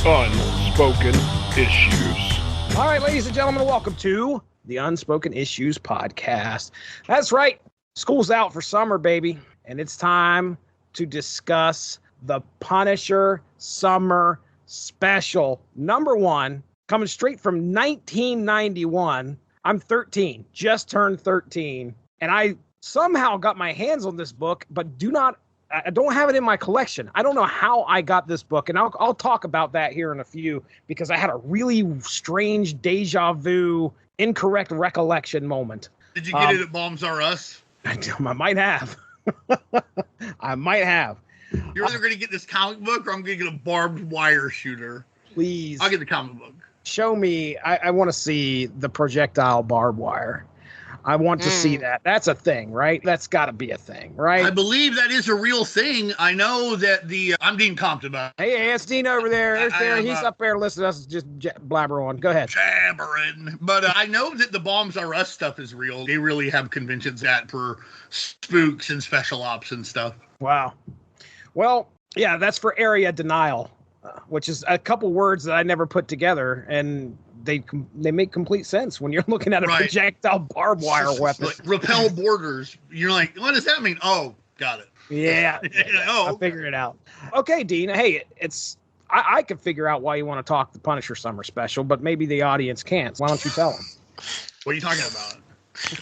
Unspoken Issues. All right, ladies and gentlemen, welcome to the Unspoken Issues podcast. That's right. School's out for summer, baby. And it's time to discuss the Punisher Summer Special. Number one, coming straight from 1991. I'm 13, just turned 13. And I somehow got my hands on this book, but I don't have it in my collection. I don't know how I got this book, and I'll talk about that here in a few, because I had a really strange deja vu, incorrect recollection moment. Did you get it at Bombs R Us? I might have. I might have. You're either going to get this comic book or I'm going to get a barbed wire shooter. Please. I'll get the comic book. Show me. I want to see the projectile barbed wire. I want to see that. That's a thing, right? That's got to be a thing, right? I believe that is a real thing. I know that I'm Dean Compton. Hey, it's Dean over there. There's Darry. He's up there listening to us just blabber on. Go ahead. Jabbering. But I know that the Bombs R Us stuff is real. They really have conventions for spooks and special ops and stuff. Wow. Well, yeah, that's for area denial, which is a couple words that I never put together, and they make complete sense when you're looking at a projectile barbed wire weapon. Like, repel borders. You're like, what does that mean? Oh, got it. Yeah. I figured it out. Okay, Dean. Hey, I could figure out why you want to talk the Punisher Summer Special, but maybe the audience can't. Why don't you tell them? What are you talking about?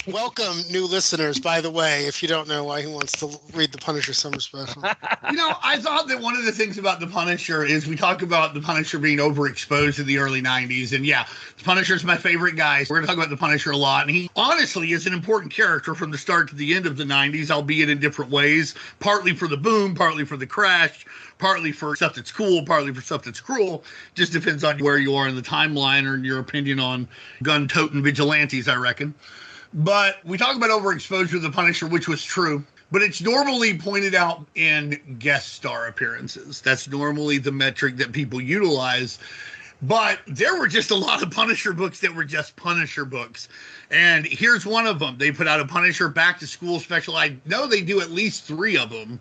Welcome, new listeners, by the way, if you don't know why he wants to read the Punisher Summer Special. I thought that one of the things about the Punisher is we talk about the Punisher being overexposed in the early 90s. And yeah, the Punisher's my favorite guy. We're going to talk about the Punisher a lot. And he honestly is an important character from the start to the end of the 90s, albeit in different ways, partly for the boom, partly for the crash, partly for stuff that's cool, partly for stuff that's cruel. Just depends on where you are in the timeline or your opinion on gun-toting vigilantes, I reckon. But we talk about overexposure of the Punisher, which was true, but it's normally pointed out in guest star appearances. That's normally the metric that people utilize. But there were just a lot of Punisher books that were just Punisher books. And here's one of them. They put out a Punisher Back to School special. I know they do at least 3 of them,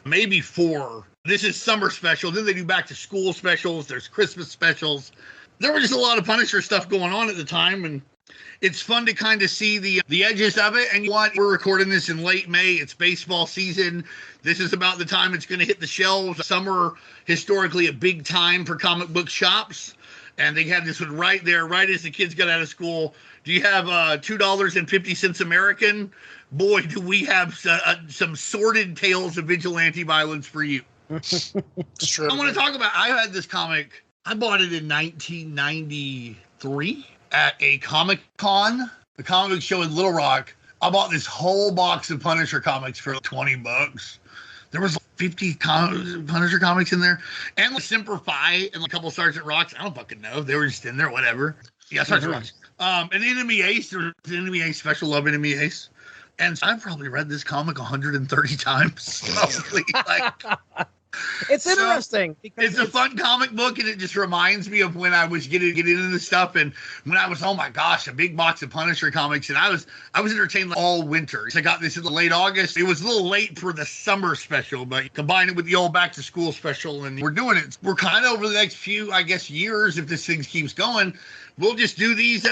maybe 4. This is summer special. Then they do Back to School specials. There's Christmas specials. There was just a lot of Punisher stuff going on at the time, and it's fun to kind of see the edges of it. And we're recording this in late May. It's baseball season. This is about the time it's going to hit the shelves. Summer, historically, a big time for comic book shops. And they had this one right there, right as the kids got out of school. Do you have $2.50 American? Boy, do we have some sordid tales of vigilante violence for you. Sure. I want to talk about, I had this comic. I bought it in 1993. At a Comic-Con, the comic book show in Little Rock. I bought this whole box of Punisher comics for $20. There was 50 Punisher comics in there, and like Semper Fi and a couple Sergeant Rocks. I don't fucking know. They were just in there, whatever. Yeah, Sergeant Rocks. An Enemy Ace. There was an Enemy Ace special. Love Enemy Ace. And I've probably read this comic 130 times. Probably It's interesting because it's a fun comic book, and it just reminds me of when I was getting into this stuff, and when I was, oh my gosh, a big box of Punisher comics, and I was entertained all winter. So I got this in late August. It was a little late for the summer special, but combine it with the old back to school special, and we're doing it. We're kind of over the next few, I guess, years, if this thing keeps going. We'll just do these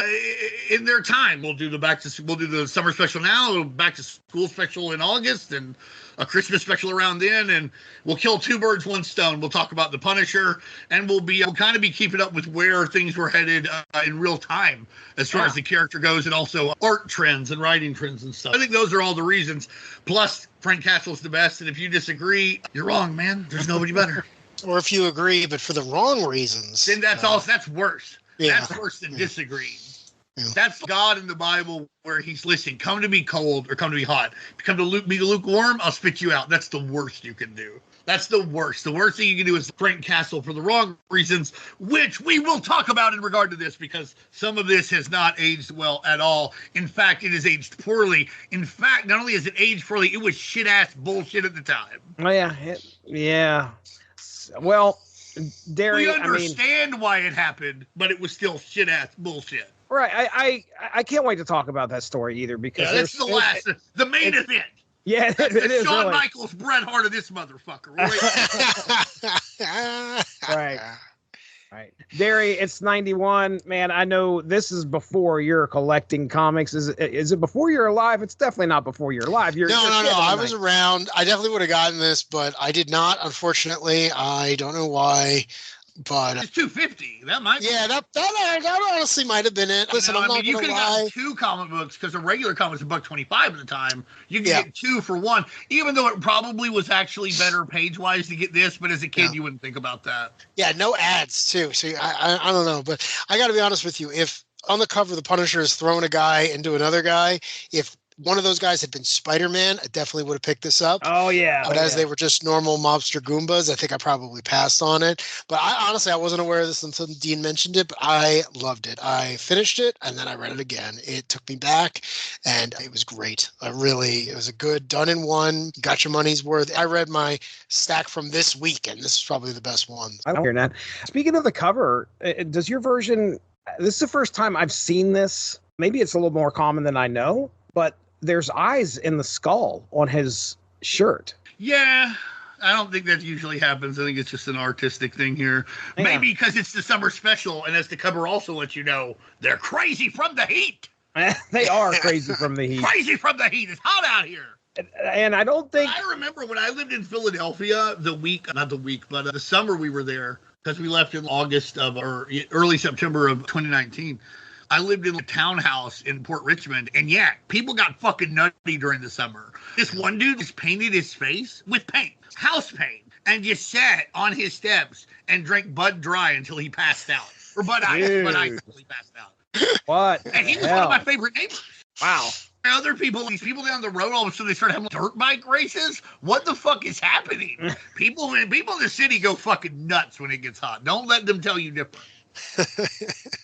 in their time. We'll do the summer special now, back to school special in August, and a Christmas special around then, and we'll kill 2 birds, 1 stone. We'll talk about the Punisher, and we'll kind of be keeping up with where things were headed in real time as far as the character goes, and also art trends and writing trends and stuff. I think those are all the reasons. Plus, Frank Castle's the best, and if you disagree, you're wrong, man. There's nobody better. Or if you agree, but for the wrong reasons. Then that's worse. Yeah. That's worse than disagreeing. Yeah. That's God in the Bible where he's, listen, come to me cold or come to me hot. Come to be lukewarm, I'll spit you out. That's the worst you can do. That's the worst. The worst thing you can do is Frank Castle for the wrong reasons, which we will talk about in regard to this, because some of this has not aged well at all. In fact, it has aged poorly. In fact, not only has it aged poorly, it was shit-ass bullshit at the time. Oh, yeah. Yeah. Well, Darry, we understand why it happened, but it was still shit-ass bullshit. Right. I can't wait to talk about that story either, because that's the main event. Yeah, that's it is. Shawn really. Michaels, Bret Hart of this motherfucker. Right. Right. Darry, it's 91. Man, I know this is before you're collecting comics. Is it before you're alive? It's definitely not before you're alive. No. I was around. I definitely would have gotten this, but I did not, unfortunately. I don't know why. But it's $2.50. That might. Yeah, that honestly might have been it. Listen, I'm not you gonna could have lie. gotten 2 comic books because a regular comic was $1.25 at the time. You could get 2 for 1, even though it probably was actually better page-wise to get this. But as a kid, you wouldn't think about that. Yeah, no ads too. So I don't know, but I got to be honest with you. If on the cover the Punisher is throwing a guy into another guy, if one of those guys had been Spider-Man, I definitely would have picked this up. Oh, yeah. But as they were just normal mobster Goombas, I think I probably passed on it. But I wasn't aware of this until Dean mentioned it, but I loved it. I finished it, and then I read it again. It took me back, and it was great. It was a good done in one, got your money's worth. I read my stack from this week, and this is probably the best one. I don't hear that. Speaking of the cover, does your version, this is the first time I've seen this. Maybe it's a little more common than I know, but there's eyes in the skull on his shirt. Yeah, I don't think that usually happens. I think it's just an artistic thing here. Yeah. Maybe because it's the summer special, and as the cover also lets you know, they're crazy from the heat. They are crazy from the heat. Crazy from the heat. It's hot out here. And I don't think... I remember when I lived in Philadelphia, the summer we were there, because we left in early September of 2019. I lived in a townhouse in Port Richmond, and people got fucking nutty during the summer. This one dude just painted his face with paint, house paint, and just sat on his steps and drank Bud Dry until he passed out. Or Bud Ice until he passed out. What? And he was one of my favorite neighbors. Wow. Other people, these people down the road, all of a sudden they start having dirt bike races. What the fuck is happening? People in the city go fucking nuts when it gets hot. Don't let them tell you different.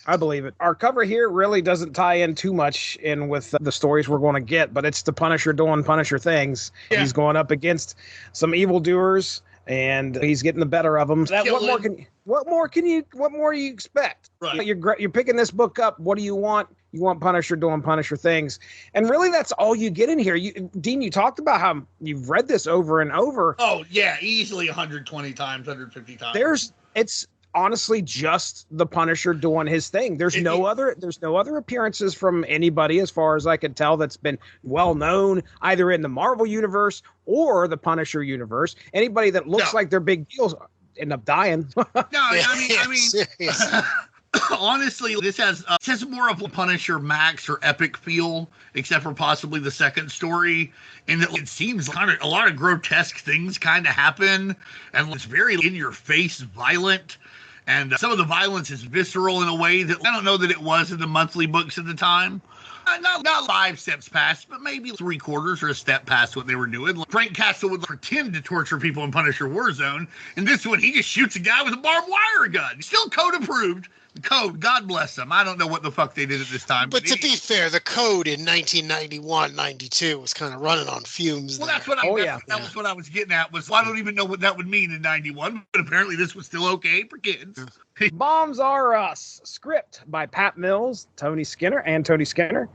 I believe it. Our cover here really doesn't tie in too much in with the stories we're going to get, but it's the Punisher doing Punisher things. Yeah. He's going up against some evildoers, and he's getting the better of them. What more do you expect? Right. You're picking this book up. What do you want? You want Punisher doing Punisher things. And really, that's all you get in here. Dean, you talked about how you've read this over and over. Oh, yeah, easily 120 times, 150 times. It's honestly just the Punisher doing his thing. There's no other appearances from anybody, as far as I can tell, that's been well known either in the Marvel universe or the Punisher universe. Anybody that looks like they're big deals end up dying. I mean honestly, this has more of a Punisher Max or Epic feel, except for possibly the second story, in that it seems kind of a lot of grotesque things kind of happen, and it's very in your face violent. And some of the violence is visceral in a way that I don't know that it was in the monthly books at the time. Not 5 steps past, but maybe 3/4 or a step past what they were doing. Frank Castle would pretend to torture people in Punisher Warzone. And this one, he just shoots a guy with a barbed wire gun. Still code approved. The code, God bless them. I don't know what the fuck they did at this time. But to be fair, the code in 1991, 92 was kind of running on fumes. Well, that's what that was what I was getting at. I don't even know what that would mean in 91, but apparently this was still okay for kids. Bombs Are Us, script by Pat Mills, Tony Skinner.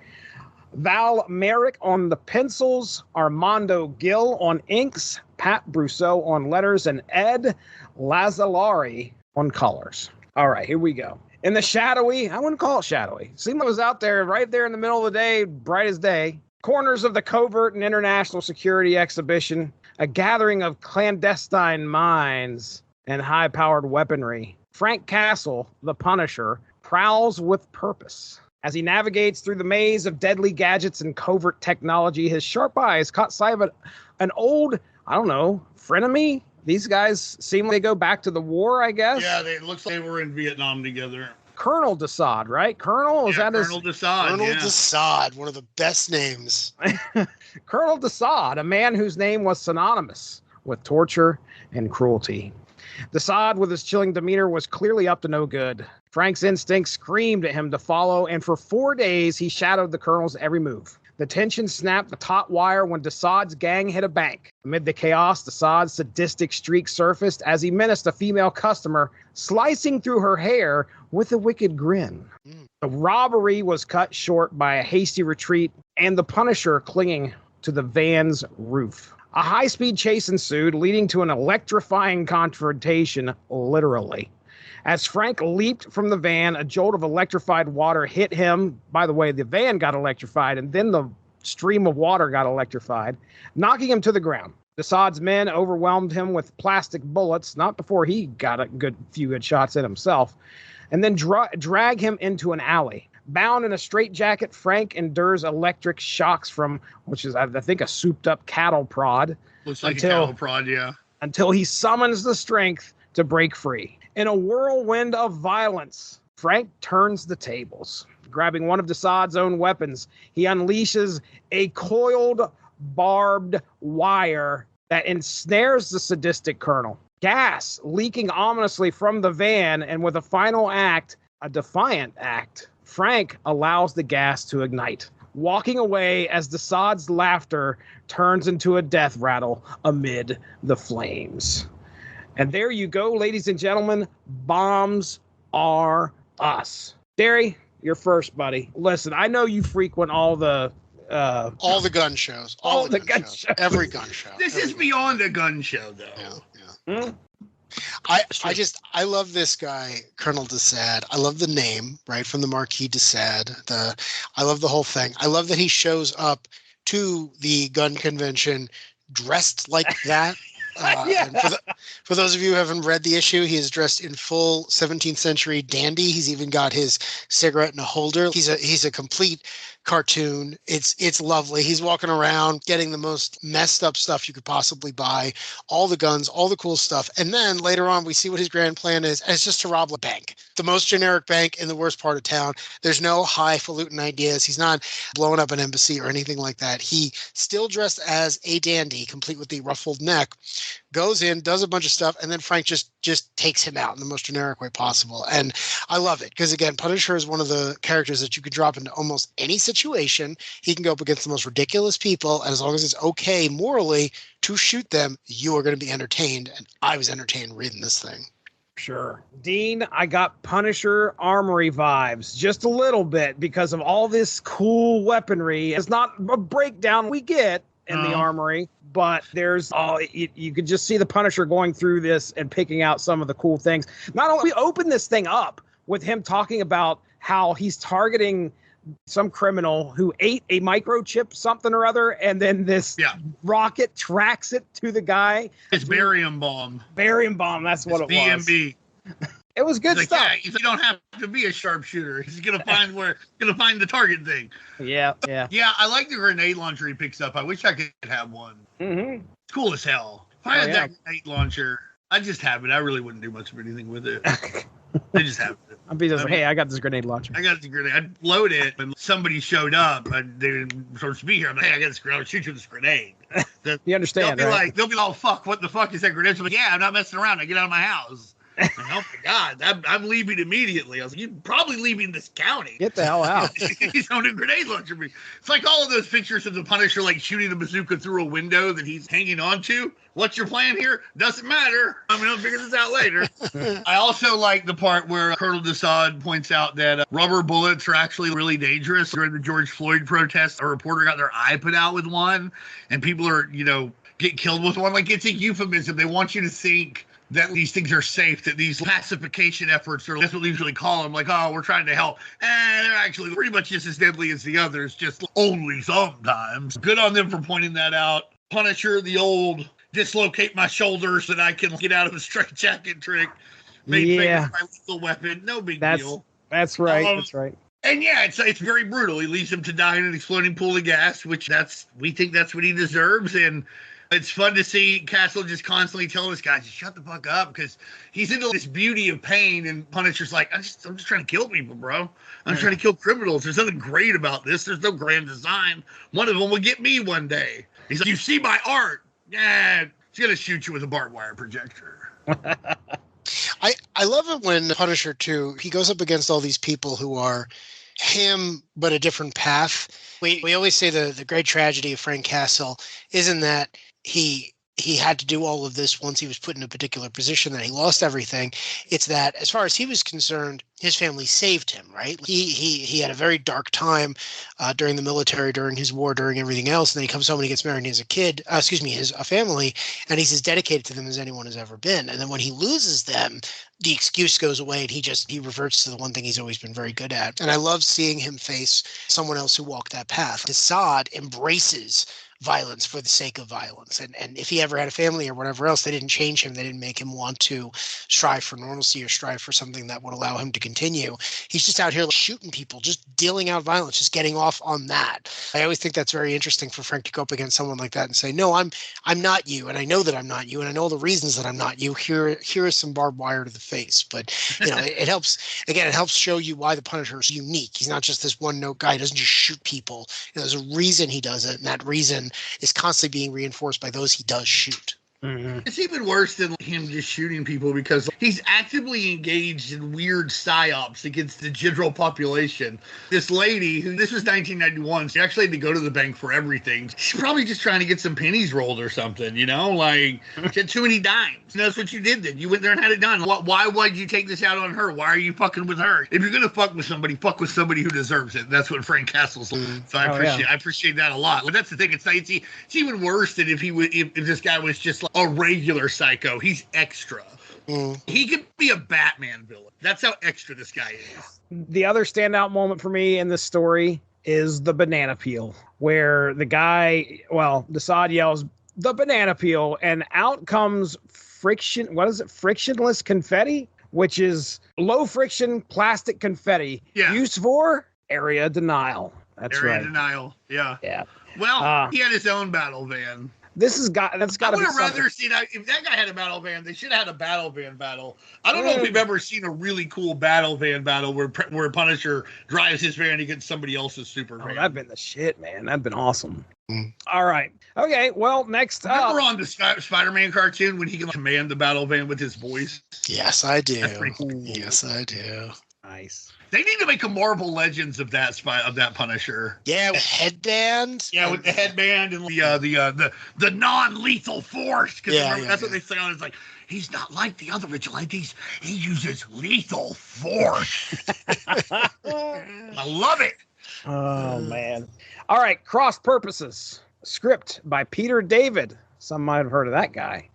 Val Merrick on the pencils, Armando Gill on inks, Pat Brousseau on letters, and Ed Lazzolari on colors. All right, here we go. In the shadowy, I wouldn't call it shadowy. Seemed was out there, right there in the middle of the day, bright as day. Corners of the covert and international security exhibition, a gathering of clandestine minds and high-powered weaponry. Frank Castle, the Punisher, prowls with purpose. As he navigates through the maze of deadly gadgets and covert technology, his sharp eyes caught sight of an old, frenemy. These guys seem like they go back to the war, I guess. Yeah, it looks like they were in Vietnam together. Colonel Desaad, right? Colonel? Colonel Desaad. Colonel Desaad, one of the best names. Colonel Desaad, a man whose name was synonymous with torture and cruelty. Desaad, with his chilling demeanor, was clearly up to no good. Frank's instincts screamed at him to follow, and for 4 days he shadowed the Colonel's every move. The tension snapped the taut wire when Desaad's gang hit a bank. Amid the chaos, Desaad's sadistic streak surfaced as he menaced a female customer, slicing through her hair with a wicked grin. The robbery was cut short by a hasty retreat and the Punisher clinging to the van's roof. A high-speed chase ensued, leading to an electrifying confrontation, literally. As Frank leaped from the van, a jolt of electrified water hit him. By the way, the van got electrified, and then the stream of water got electrified, knocking him to the ground. Desaad's men overwhelmed him with plastic bullets, not before he got a few good shots at himself, and then drag him into an alley. Bound in a straitjacket, Frank endures electric shocks from, which is, I think, a souped-up cattle prod. Looks like a cattle prod, yeah. Until he summons the strength to break free. In a whirlwind of violence, Frank turns the tables. Grabbing one of Desaad's own weapons, he unleashes a coiled, barbed wire that ensnares the sadistic colonel. Gas leaking ominously from the van, and with a final act, a defiant act, Frank allows the gas to ignite, walking away as Desaad's laughter turns into a death rattle amid the flames. And there you go, ladies and gentlemen. Bombs are us. Darry, you're first, buddy. Listen, I know you frequent all the gun shows. All the gun shows. Every gun show. This is beyond a gun show, though. Yeah. I love this guy, Colonel Desaad. I love the name, right, from the Marquis Desaad. I love the whole thing. I love that he shows up to the gun convention dressed like that. And for those of you who haven't read the issue, he is dressed in full 17th century dandy. He's even got his cigarette in a holder. He's a complete cartoon. It's lovely. He's walking around getting the most messed up stuff you could possibly buy, all the guns, all the cool stuff. And then later on, we see what his grand plan is, and it's just to rob a bank, the most generic bank in the worst part of town. There's no highfalutin ideas. He's not blowing up an embassy or anything like that. He still dressed as a dandy, complete with the ruffled neck, goes in, does a bunch of stuff, and then Frank just takes him out in the most generic way possible. And I love it because, again, Punisher is one of the characters that you could drop into almost any situation. He can go up against the most ridiculous people, and as long as it's okay morally to shoot them, you are going to be entertained. And I was entertained reading this thing. Sure. Dean, I got Punisher Armory vibes just a little bit because of all this cool weaponry. It's not a breakdown we get in the Armory, but there's you could just see the Punisher going through this and picking out some of the cool things. Not only we open this thing up with him talking about how he's targeting some criminal who ate a microchip something or other, and then this rocket tracks it to the guy. It's barium bomb. Barium bomb, that's what it was. BMB. It was good stuff. Yeah, you don't have to be a sharpshooter. He's gonna find the target thing. Yeah. Yeah, I like the grenade launcher he picks up. I wish I could have one. Mm-hmm. It's cool as hell. If I had that grenade launcher, I'd just have it. I really wouldn't do much of anything with it. I just have it. I'd be just like, hey, I got this grenade launcher. I got the grenade. I'd load it when somebody showed up and they were supposed to be here. I'm like, hey, I got this grenade. I'll shoot you with this grenade. You understand, they'll be like, oh, fuck, what the fuck is that grenade? I'm like, yeah, I'm not messing around. I get out of my house. Like, oh my God, I'm leaving immediately. I was like, you're probably leaving this county. Get the hell out. He's on a grenade launcher. It's like all of those pictures of the Punisher, like shooting the bazooka through a window that he's hanging on to. What's your plan here? Doesn't matter. I'm going to figure this out later. I also like the part where Colonel Desaad points out that rubber bullets are actually really dangerous. During the George Floyd protests, a reporter got their eye put out with one, and people are, get killed with one. Like, it's a euphemism. They want you to think that these things are safe, that these pacification efforts are, that's what we usually call them, like, oh, we're trying to help. And they're actually pretty much just as deadly as the others, just only sometimes. Good on them for pointing that out. Punisher, the old dislocate my shoulders so that I can get out of a straitjacket trick. Make fingers my lethal weapon. No big deal. That's right. That's right. And yeah, it's very brutal. He leaves him to die in an exploding pool of gas, which we think that's what he deserves. And it's fun to see Castle just constantly tell this guy, just shut the fuck up, because he's into this beauty of pain, and Punisher's like, I'm just trying to kill people, bro. I'm trying to kill criminals. There's nothing great about this. There's no grand design. One of them will get me one day. He's like, you see my art? Yeah, he's gonna shoot you with a barbed wire projector. I love it when Punisher 2, he goes up against all these people who are him, but a different path. We always say the great tragedy of Frank Castle isn't that he he had to do all of this once he was put in a particular position, that he lost everything. It's that, as far as he was concerned, his family saved him, right? He had a very dark time during the military, during his war, during everything else. And then he comes home and he gets married and he has a family, and he's as dedicated to them as anyone has ever been. And then when he loses them, the excuse goes away and he reverts to the one thing he's always been very good at. And I love seeing him face someone else who walked that path. Assad embraces violence for the sake of violence. And if he ever had a family or whatever else, they didn't change him. They didn't make him want to strive for normalcy or strive for something that would allow him to continue. He's just out here shooting people, just dealing out violence, just getting off on that. I always think that's very interesting for Frank to go up against someone like that and say, no, I'm not you. And I know that I'm not you. And I know the reasons that I'm not you. Here is some barbed wire to the face. But, it helps show you why the Punisher is unique. He's not just this one note guy. He doesn't just shoot people. There's a reason he does it. And that reason is constantly being reinforced by those he does shoot. Mm-hmm. It's even worse than him just shooting people because he's actively engaged in weird psyops against the general population. This lady, this was 1991, she actually had to go to the bank for everything. She's probably just trying to get some pennies rolled or something, like she had too many dimes. And that's what you did then. You went there and had it done. Why would you take this out on her? Why are you fucking with her? If you're going to fuck with somebody who deserves it. That's what Frank Castle's like. So I appreciate that a lot. But that's the thing. It's even worse than if this guy was just like a regular psycho. He's extra. He could be a Batman villain. That's how extra this guy is. The other standout moment for me in this story is the banana peel, where the guy, Assad yells, "The banana peel," and out comes frictionless confetti, which is low friction plastic confetti used for area denial. That's right. Area denial. Yeah. Yeah. Well, he had his own battle van. That's got to be something. I would have rather seen if that guy had a battle van. They should have had a battle van battle. I don't know if we've ever seen a really cool battle van battle where Punisher drives his van against somebody else's super van. That'd been the shit, man. That'd been awesome. All right. Okay. Well, next up. Remember on the Spider-Man cartoon when he can command the battle van with his voice? Yes, I do. That's pretty cool. Yes, I do. Nice. They need to make a Marvel Legends of that Punisher. Yeah, with headband. Yeah, with the headband and the non-lethal force. Because that's what they say on it. It's like, he's not like the other vigilantes. He uses lethal force. I love it. Oh, man. All right. Cross Purposes. Script by Peter David. Some might have heard of that guy.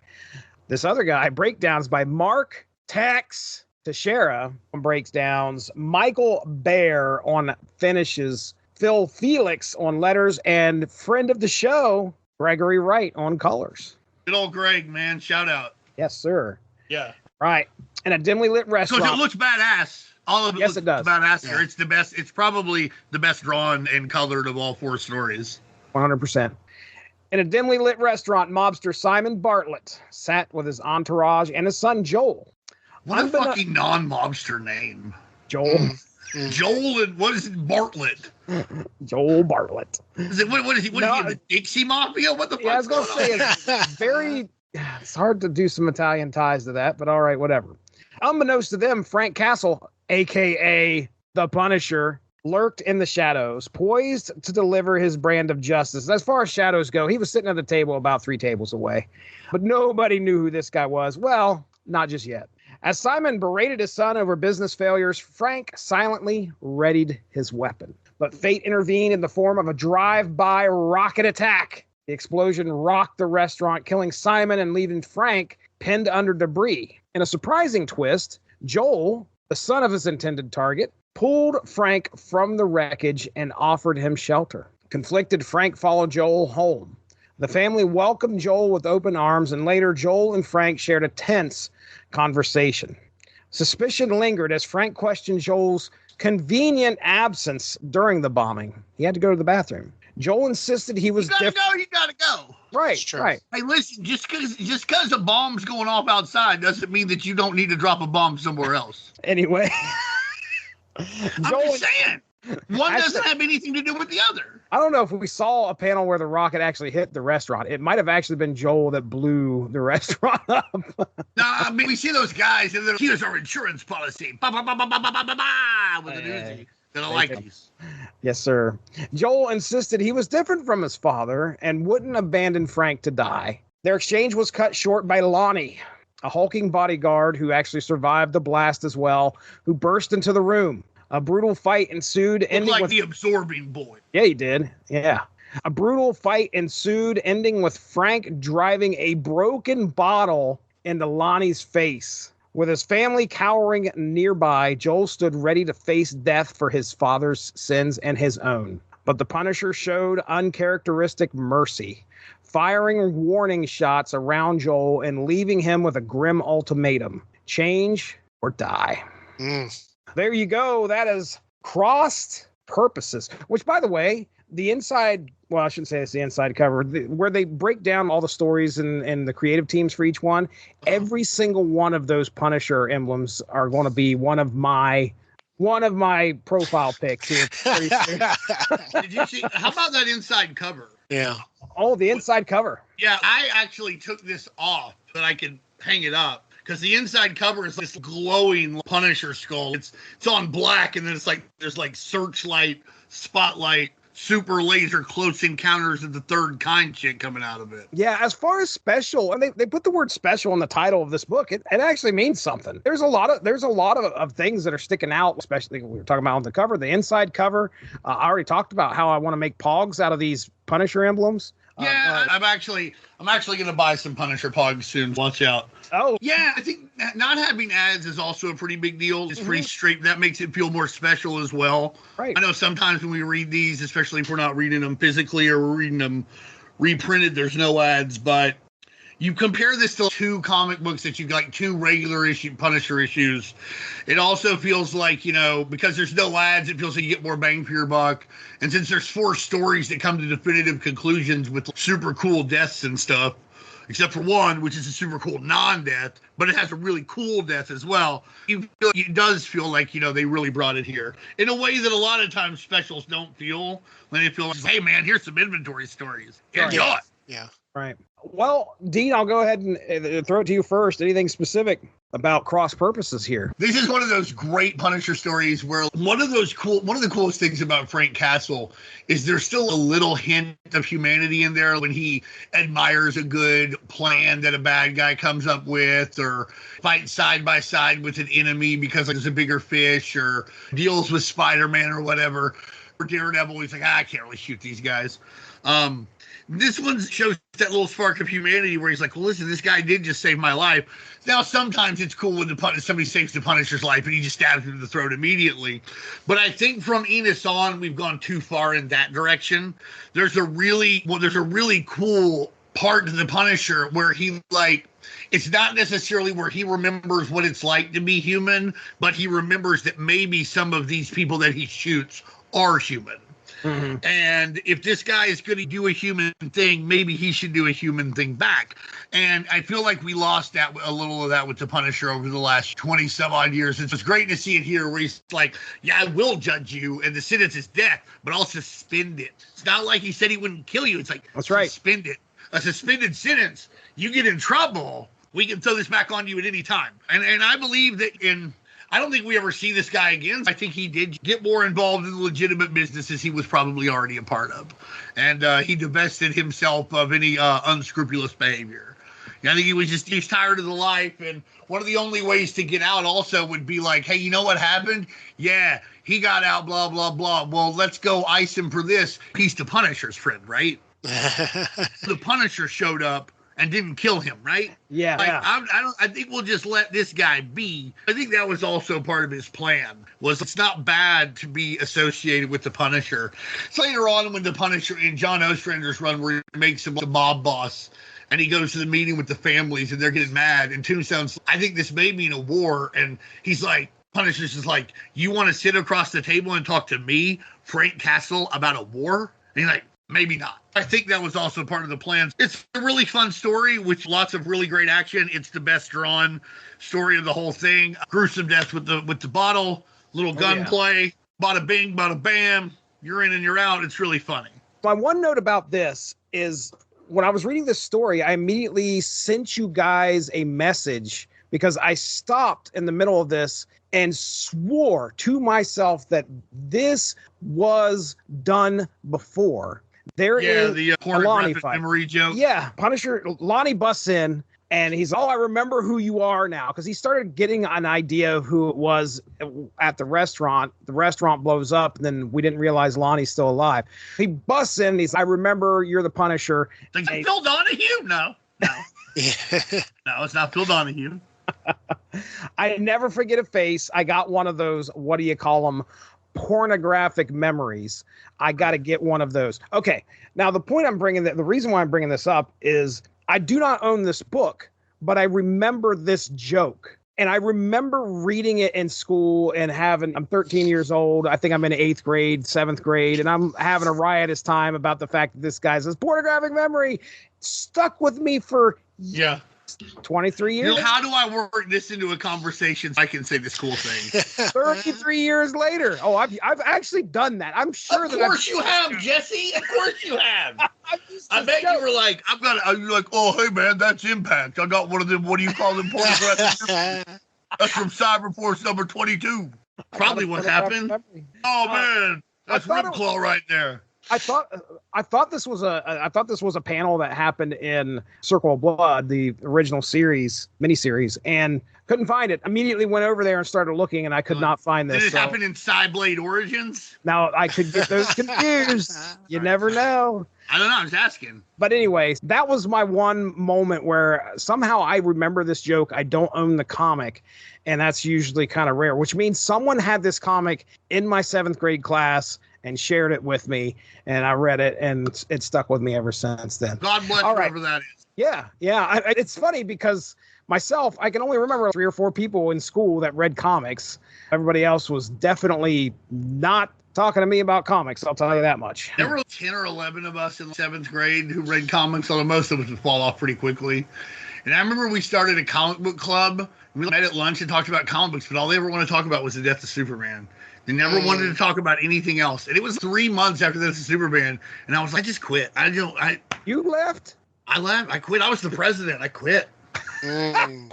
This other guy, breakdowns by Mark Tex Teixeira on breakdowns, Michael Baer on finishes, Phil Felix on letters, and friend of the show, Gregory Wright on colors. Good old Greg, man. Shout out. Yes, sir. Yeah. Right. In a dimly lit restaurant. Because it looks badass. All of it looks badass here. It's the best. It's probably the best drawn and colored of all four stories. 100%. In a dimly lit restaurant, mobster Simon Bartlett sat with his entourage and his son Joel. What a fucking non-mobster name. Joel. Joel and what is it? Bartlett. Joel Bartlett. Is it what is he? What is he in the Dixie Mafia? What the fuck? Yeah, I was gonna say it's hard to do some Italian ties to that, but all right, whatever. Unbeknownst to them, Frank Castle, aka the Punisher, lurked in the shadows, poised to deliver his brand of justice. As far as shadows go, he was sitting at the table about 3 tables away. But nobody knew who this guy was. Well, not just yet. As Simon berated his son over business failures, Frank silently readied his weapon. But fate intervened in the form of a drive-by rocket attack. The explosion rocked the restaurant, killing Simon and leaving Frank pinned under debris. In a surprising twist, Joel, the son of his intended target, pulled Frank from the wreckage and offered him shelter. Conflicted, Frank followed Joel home. The family welcomed Joel with open arms, and later Joel and Frank shared a tense conversation. Suspicion lingered as Frank questioned Joel's convenient absence during the bombing. He had to go to the bathroom. Joel insisted he was different. You gotta go. Right, right. Hey, listen, just because a bomb's going off outside doesn't mean that you don't need to drop a bomb somewhere else. Anyway. I'm just saying. One doesn't have anything to do with the other. I don't know if we saw a panel where the rocket actually hit the restaurant. It might have actually been Joel that blew the restaurant up. No, I mean, we see those guys, and they're, here's our insurance policy. Ba, ba, ba, ba, ba, ba, ba, ba, ba, with an Uzi. They don't like these. Yes, sir. Joel insisted he was different from his father and wouldn't abandon Frank to die. Their exchange was cut short by Lonnie, a hulking bodyguard who actually survived the blast as well, who burst into the room. A brutal fight ensued, ending like with the absorbing boy. Yeah, he did. Yeah. A brutal fight ensued, ending with Frank driving a broken bottle into Lonnie's face. With his family cowering nearby, Joel stood ready to face death for his father's sins and his own. But the Punisher showed uncharacteristic mercy, firing warning shots around Joel and leaving him with a grim ultimatum: change or die. There you go. That is Crossed Purposes, which, by the way, the inside, well, I shouldn't say it's the inside cover, where they break down all the stories and the creative teams for each one. Every single one of those Punisher emblems are going to be one of my profile picks here. Did you see? How about that inside cover? Yeah. Oh, the inside cover. Yeah, I actually took this off so that I could hang it up. Because the inside cover is this glowing Punisher skull. It's on black, and then it's like there's like searchlight, spotlight, super laser close encounters of the third kind shit coming out of it. Yeah, as far as special, and they put the word special in the title of this book, it actually means something. There's a lot of things that are sticking out, especially we were talking about on the cover, the inside cover. I already talked about how I want to make pogs out of these Punisher emblems. Yeah, I'm actually going to buy some Punisher pogs soon. Watch out. Oh, yeah, I think not having ads is also a pretty big deal. It's pretty straight. That makes it feel more special as well. Right. I know sometimes when we read these, especially if we're not reading them physically or we're reading them reprinted, there's no ads. But you compare this to 2 comic books that you've got 2 regular issue Punisher issues. It also feels like, because there's no ads, it feels like you get more bang for your buck. And since there's 4 stories that come to definitive conclusions with super cool deaths and stuff, except for one, which is a super cool non-death, but it has a really cool death as well. It does feel like, they really brought it here in a way that a lot of times specials don't feel. When they feel like, hey, man, here's some inventory stories. Enjoy. Yeah. right. Well, Dean, I'll go ahead and throw it to you first. Anything specific about cross purposes here? This is one of those great Punisher stories where one of the coolest things about Frank Castle is there's still a little hint of humanity in there when he admires a good plan that a bad guy comes up with, or fights side by side with an enemy because there's a bigger fish, or deals with Spider-Man or whatever. For Daredevil, he's like, I can't really shoot these guys. This one shows that little spark of humanity where he's like, well, listen, this guy did just save my life. Now, sometimes it's cool when somebody saves the Punisher's life and he just stabs him in the throat immediately. But I think from Enos on, we've gone too far in that direction. There's a really cool part to the Punisher where he, it's not necessarily where he remembers what it's like to be human, but he remembers that maybe some of these people that he shoots are human. Mm-hmm. And if this guy is going to do a human thing, maybe he should do a human thing back. And I feel like we lost a little of that with the Punisher over the last 20 some odd years. It's great to see it here where he's like, yeah, I will judge you, and the sentence is death, but I'll suspend it. It's not like he said he wouldn't kill you. It's like, that's right. Suspend it. A suspended sentence. You get in trouble, we can throw this back on you at any time. And I believe that I don't think we ever see this guy again. I think he did get more involved in the legitimate businesses he was probably already a part of. And he divested himself of any unscrupulous behavior. I think he's tired of the life. And one of the only ways to get out also would be like, hey, you know what happened? Yeah, he got out, blah, blah, blah. Well, let's go ice him for this. He's the Punisher's friend, right? The Punisher showed up and didn't kill him, right? Yeah. I think we'll just let this guy be. I think that was also part of his plan, was it's not bad to be associated with the Punisher. It's later on when the Punisher in John Ostrander's run where he makes him the mob boss and he goes to the meeting with the families and they're getting mad. And Tombstone's, I think this may mean a war. And he's like, Punisher's just like, you want to sit across the table and talk to me, Frank Castle, about a war? And he's like, maybe not. I think that was also part of the plan. It's a really fun story with lots of really great action. It's the best drawn story of the whole thing. Gruesome death with the bottle, little gunplay, bada bing, bada bam. You're in and you're out. It's really funny. My one note about this is when I was reading this story, I immediately sent you guys a message because I stopped in the middle of this and swore to myself that this was done before. There is the a porn Lonnie rapid fight. memory joke. Yeah, Punisher, Lonnie busts in, and he's, I remember who you are now, because he started getting an idea of who it was at the restaurant. The restaurant blows up, and then we didn't realize Lonnie's still alive. He busts in, and he's, I remember you're the Punisher. Like, Phil Donahue? No. No, it's not Phil Donahue. I never forget a face. I got one of those, what do you call them, pornographic memories. I got to get one of those. Okay, now the point I'm bringing, the reason why I'm bringing this up is I do not own this book, but I remember this joke. And I remember reading it in school and I'm 13 years old. I think I'm in 8th grade, 7th grade, and I'm having a riotous time about the fact that this guy says pornographic memory. Stuck with me for 23 years. You know, how do I work this into a conversation so I can say this cool thing? 33 years later. Oh, I've actually done that. I'm sure Of course you have, Jesse. Of course you have. I bet you were like, you're like, oh, hey, man, that's Impact. I got one of them, what do you call them? Pornographic. That's from Cyberforce number 22. Probably what happened. Oh, man. That's Ripclaw right there. I thought this was a panel that happened in Circle of Blood, the original miniseries, and couldn't find it. Immediately went over there and started looking, and I could not find this. Did it happen in Cyblade Origins? Now I could get those confused. You never know. I don't know. I was asking. But anyway, that was my one moment where somehow I remember this joke. I don't own the comic, and that's usually kind of rare, which means someone had this comic in my 7th grade class and shared it with me, and I read it, and it stuck with me ever since then. God bless whoever that is. Yeah. It's funny because myself, I can only remember 3 or 4 people in school that read comics. Everybody else was definitely not talking to me about comics, I'll tell you that much. There were 10 or 11 of us in 7th grade who read comics, although most of us would fall off pretty quickly. And I remember we started a comic book club. We met at lunch and talked about comic books, but all they ever wanted to talk about was the death of Superman. They never wanted to talk about anything else. And it was 3 months after the death of Superman, and I was like, I just quit. You left? I left. I quit. I was the president. I quit. Wow.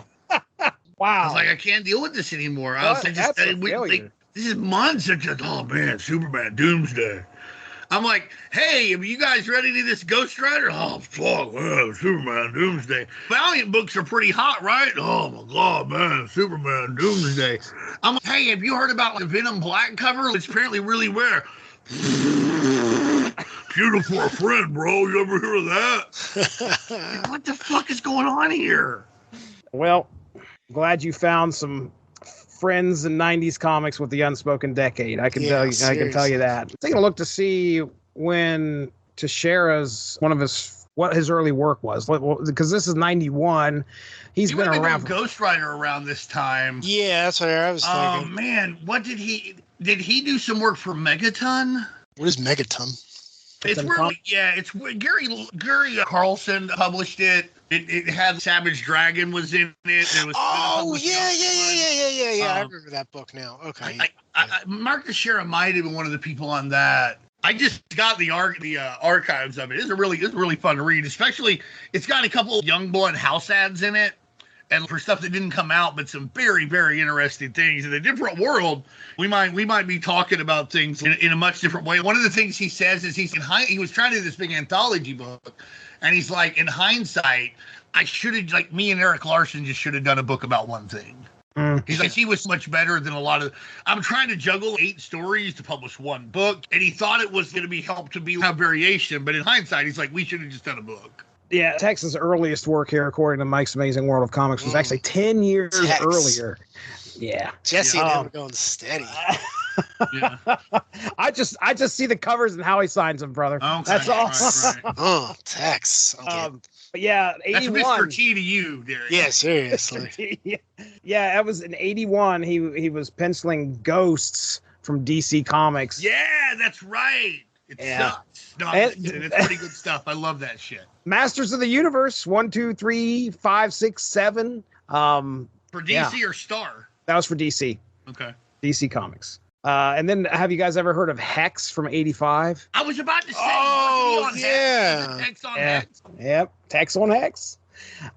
I was like, I can't deal with this anymore. I was like, this is months of just, oh man, Superman, Doomsday. I'm like, hey, are you guys ready to do this Ghost Rider? Oh, fuck, Superman, Doomsday. Valiant books are pretty hot, right? Oh, my God, man, Superman, Doomsday. I'm like, hey, have you heard about the Venom Black cover? It's apparently really rare. Beautiful for a friend, bro. You ever hear of that? Like, what the fuck is going on here? Well, glad you found some friends in 90s comics with the Unspoken Decade. I can tell you. Seriously. I can tell you that. Taking a look to see when Teixeira's what his early work was, because this is 91. He been around. Ghost Rider around this time. Yeah, that's what I was thinking. Oh man, what did he do some work for Megaton? What is Megaton? It's where Gary Carlson published it. It had Savage Dragon was in it. It was yeah. I remember that book now. Okay. Mark Teixeira might have been one of the people on that. I just got the archives of it. It's really fun to read. Especially, it's got a couple of Youngblood house ads in it, and for stuff that didn't come out, but some very, very interesting things. In a different world, we might be talking about things in a much different way. One of the things he says is he was trying to do this big anthology book, and he's like, in hindsight, I should have, like, me and Eric Larson just should have done a book about one thing. He's like, he was much better than a lot of. I'm trying to juggle 8 stories to publish one book, and he thought it was going to have variation, but in hindsight, he's like, we should have just done a book. Yeah, Tex's earliest work here, according to Mike's Amazing World of Comics, was actually 10 years earlier. Yeah, Jesse and him going steady. Yeah. I just see the covers and how he signs them, brother. Okay, that's all. right. Oh, Tex. Okay. But yeah, 81. That's Mr. T to you, Darry. Yeah, seriously. Yeah, that was in 81. He was penciling Ghosts from DC Comics. Yeah, that's right. It sucks. No, it's pretty good stuff. I love that shit. Masters of the Universe 1, 2, 3, 5, 6, 7. For DC or Star? That was for DC. Okay. DC Comics. And then, have you guys ever heard of Hex from 85? I was about to say. Oh, yeah. Hex on Hex. Yep. Hex on Hex.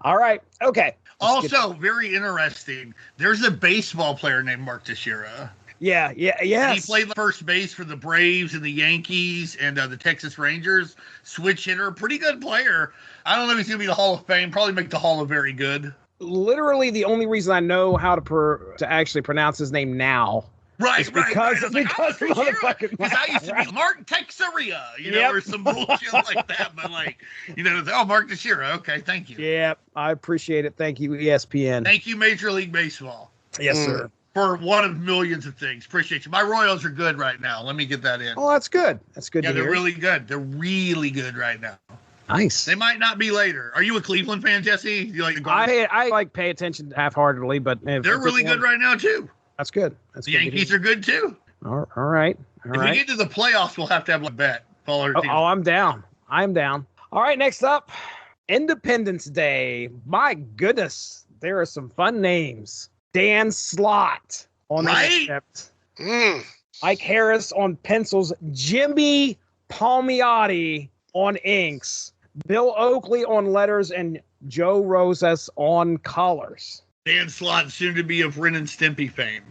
All right. Okay. Also, very interesting. There's a baseball player named Mark Teixeira. Yeah, And he yes. played first base for the Braves and the Yankees and the Texas Rangers. Switch hitter, pretty good player. I don't know if he's going to be the Hall of Fame. Probably make the Hall of Very Good. Literally the only reason I know how to actually pronounce his name now. Right, because because motherfucking I used to be Mark Texeria, or some bullshit like that. But Mark Teixeira. Okay, thank you. Yeah, I appreciate it. Thank you, ESPN. Thank you, Major League Baseball. Yes, sir. For one of millions of things. Appreciate you. My Royals are good right now. Let me get that in. Oh, that's good. That's good. Yeah, to hear. they're really good. They're really good right now. Nice. They might not be later. Are you a Cleveland fan, Jesse? You like the Guardians? I pay attention half-heartedly, but they're really good right now too. That's good. The Yankees are good too. All right. If we get to the playoffs, we'll have to have a bet. I'm down. I'm down. All right, next up, Independence Day. My goodness, there are some fun names. Dan Slott on the script. Ike Harris on pencils. Jimmy Palmiotti on inks. Bill Oakley on letters and Joe Rosas on colors. Dan Slott, soon to be of Ren and Stimpy fame.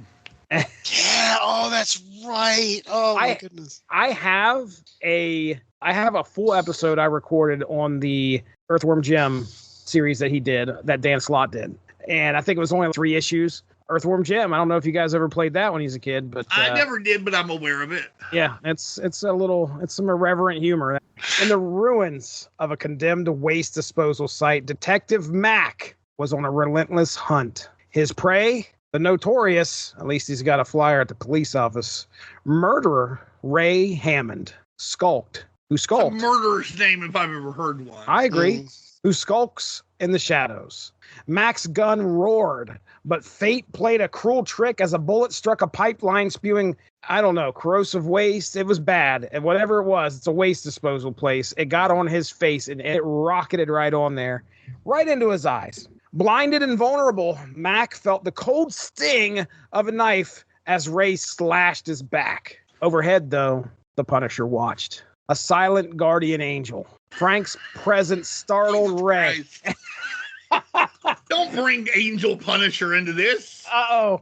Yeah. Oh, that's right. Oh my goodness. I have a full episode I recorded on the Earthworm Jim series that Dan Slott did, and I think it was only 3 issues. Earthworm Jim. I don't know if you guys ever played that when he was a kid, but I never did, but I'm aware of it. Yeah, it's some irreverent humor. In the ruins of a condemned waste disposal site, Detective Mack was on a relentless hunt. His prey, the notorious, at least he's got a flyer at the police office, murderer Ray Hammond, who skulked. A murderer's name if I've ever heard one. I agree. Who skulks in the shadows. Mack's gun roared, but fate played a cruel trick as a bullet struck a pipeline spewing, corrosive waste. It was bad. And whatever it was, it's a waste disposal place. It got on his face and it rocketed right on there, right into his eyes. Blinded and vulnerable, Mack felt the cold sting of a knife as Ray slashed his back. Overhead, though, the Punisher watched. A silent guardian angel. Frank's presence startled Ray. Don't bring Angel Punisher into this. Uh-oh.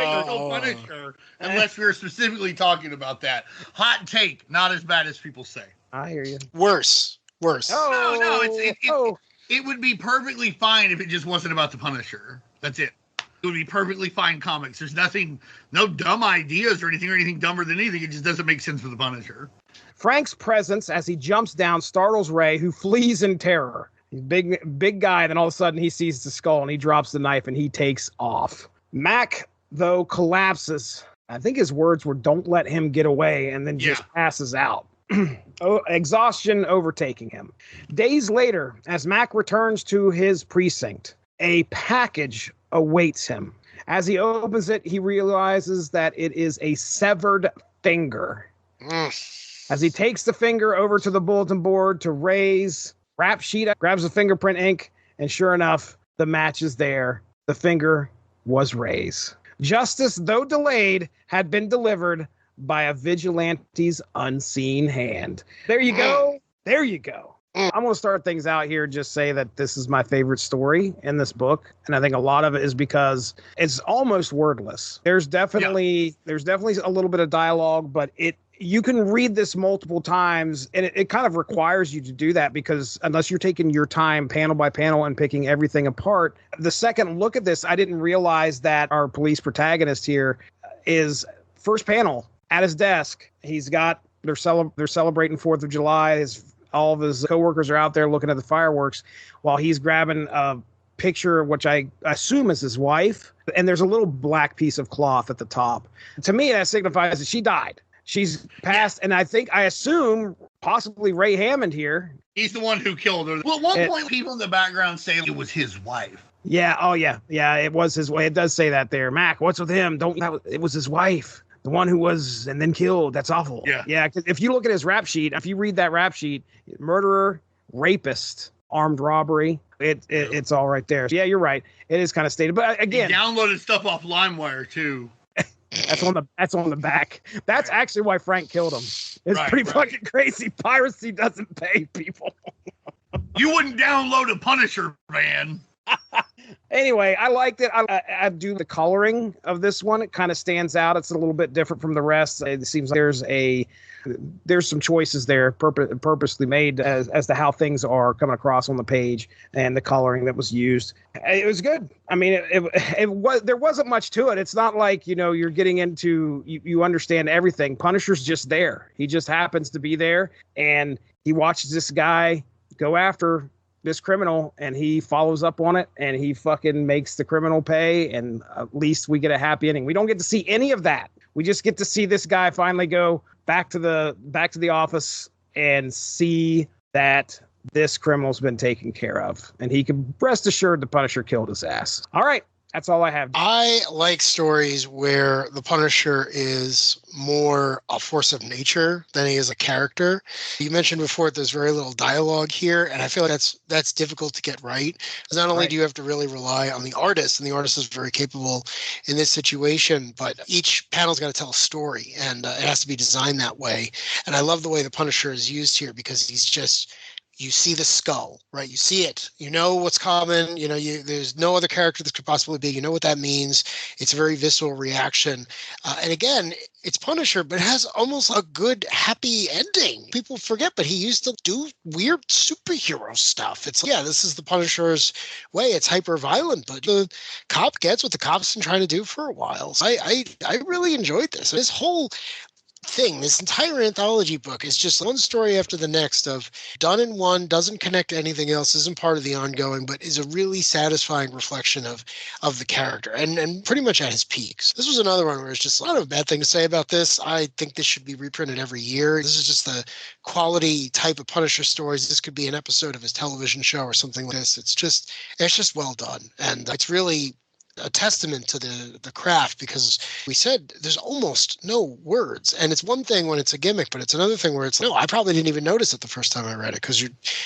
Angel Punisher, unless we were specifically talking about that. Hot take, not as bad as people say. I hear you. Worse. Oh, it would be perfectly fine if it just wasn't about the Punisher. That's it. It would be perfectly fine comics. There's no dumb ideas or anything dumber than anything. It just doesn't make sense for the Punisher. Frank's presence as he jumps down startles Ray, who flees in terror. He's big guy, then all of a sudden he sees the skull and he drops the knife and he takes off. Mack, though, collapses. I think his words were, "Don't let him get away," and then just passes out. Exhaustion overtaking him. Days later, as Mack returns to his precinct, a package awaits him. As he opens it, he realizes that it is a severed finger. As he takes the finger over to the bulletin board to Ray's rap sheet, grabs the fingerprint ink, and sure enough, the match is there. The finger was Ray's. Justice, though delayed, had been delivered by a vigilante's unseen hand. There you go. There you go. I'm going to start things out here. Just say that this is my favorite story in this book. And I think a lot of it is because it's almost wordless. There's definitely a little bit of dialogue, but you can read this multiple times, and it kind of requires you to do that, because unless you're taking your time panel by panel and picking everything apart, the second look at this, I didn't realize that our police protagonist here is first panel at his desk. They're celebrating 4th of July. All of his coworkers are out there looking at the fireworks while he's grabbing a picture, which I assume is his wife. And there's a little black piece of cloth at the top. To me, that signifies that she died. She's passed, and I assume possibly Ray Hammond here. He's the one who killed her. Well, at one point, people in the background say it was his wife. Yeah. Oh, yeah. Yeah, it was his wife. It does say that there. Mac, what's with him? It was his wife. The one who was and then killed. That's awful. Yeah. Yeah. If you look at his rap sheet, if you read that rap sheet, murderer, rapist, armed robbery, it's all right there. Yeah, you're right. It is kind of stated. But again, he downloaded stuff off LimeWire too. That's on the back. That's actually why Frank killed him. It's pretty fucking crazy. Piracy doesn't pay people. You wouldn't download a Punisher, man. Anyway, I liked it. I do the coloring of this one. It kind of stands out. It's a little bit different from the rest. It seems like there's some choices there purposely made as to how things are coming across on the page and the coloring that was used. It was good. I mean, it was, there wasn't much to it. It's not like, you're getting into, you understand everything. Punisher's just there. He just happens to be there, and he watches this guy go after this criminal, and he follows up on it, and he fucking makes the criminal pay, and at least we get a happy ending. We don't get to see any of that. We just get to see this guy finally go back to the office and see that this criminal's been taken care of, and he can rest assured the Punisher killed his ass. All right. That's all I have. I like stories where the Punisher is more a force of nature than he is a character. You mentioned before there's very little dialogue here, and I feel like that's difficult to get right. Because not only do you have to really rely on the artist, and the artist is very capable in this situation, but each panel's got to tell a story, and it has to be designed that way. And I love the way the Punisher is used here, because he's just... You see the skull, right? You see it. You know what's common. There's no other character this could possibly be. You know what that means. It's a very visceral reaction. And again, it's Punisher, but it has almost a good, happy ending. People forget, but he used to do weird superhero stuff. It's this is the Punisher's way. It's hyper violent, but the cop gets what the cop's been trying to do for a while. So I really enjoyed this. This whole thing, this entire anthology book is just one story after the next of done in one, doesn't connect to anything else, isn't part of the ongoing, but is a really satisfying reflection of the character and pretty much at his peaks. This was another one where it's just a lot of bad thing to say about this. I think this should be reprinted every year. This is just the quality type of Punisher stories. This could be an episode of his television show or something like this. It's just well done. And it's really a testament to the craft, because we said there's almost no words, and it's one thing when it's a gimmick, but it's another thing where it's I probably didn't even notice it the first time I read it, because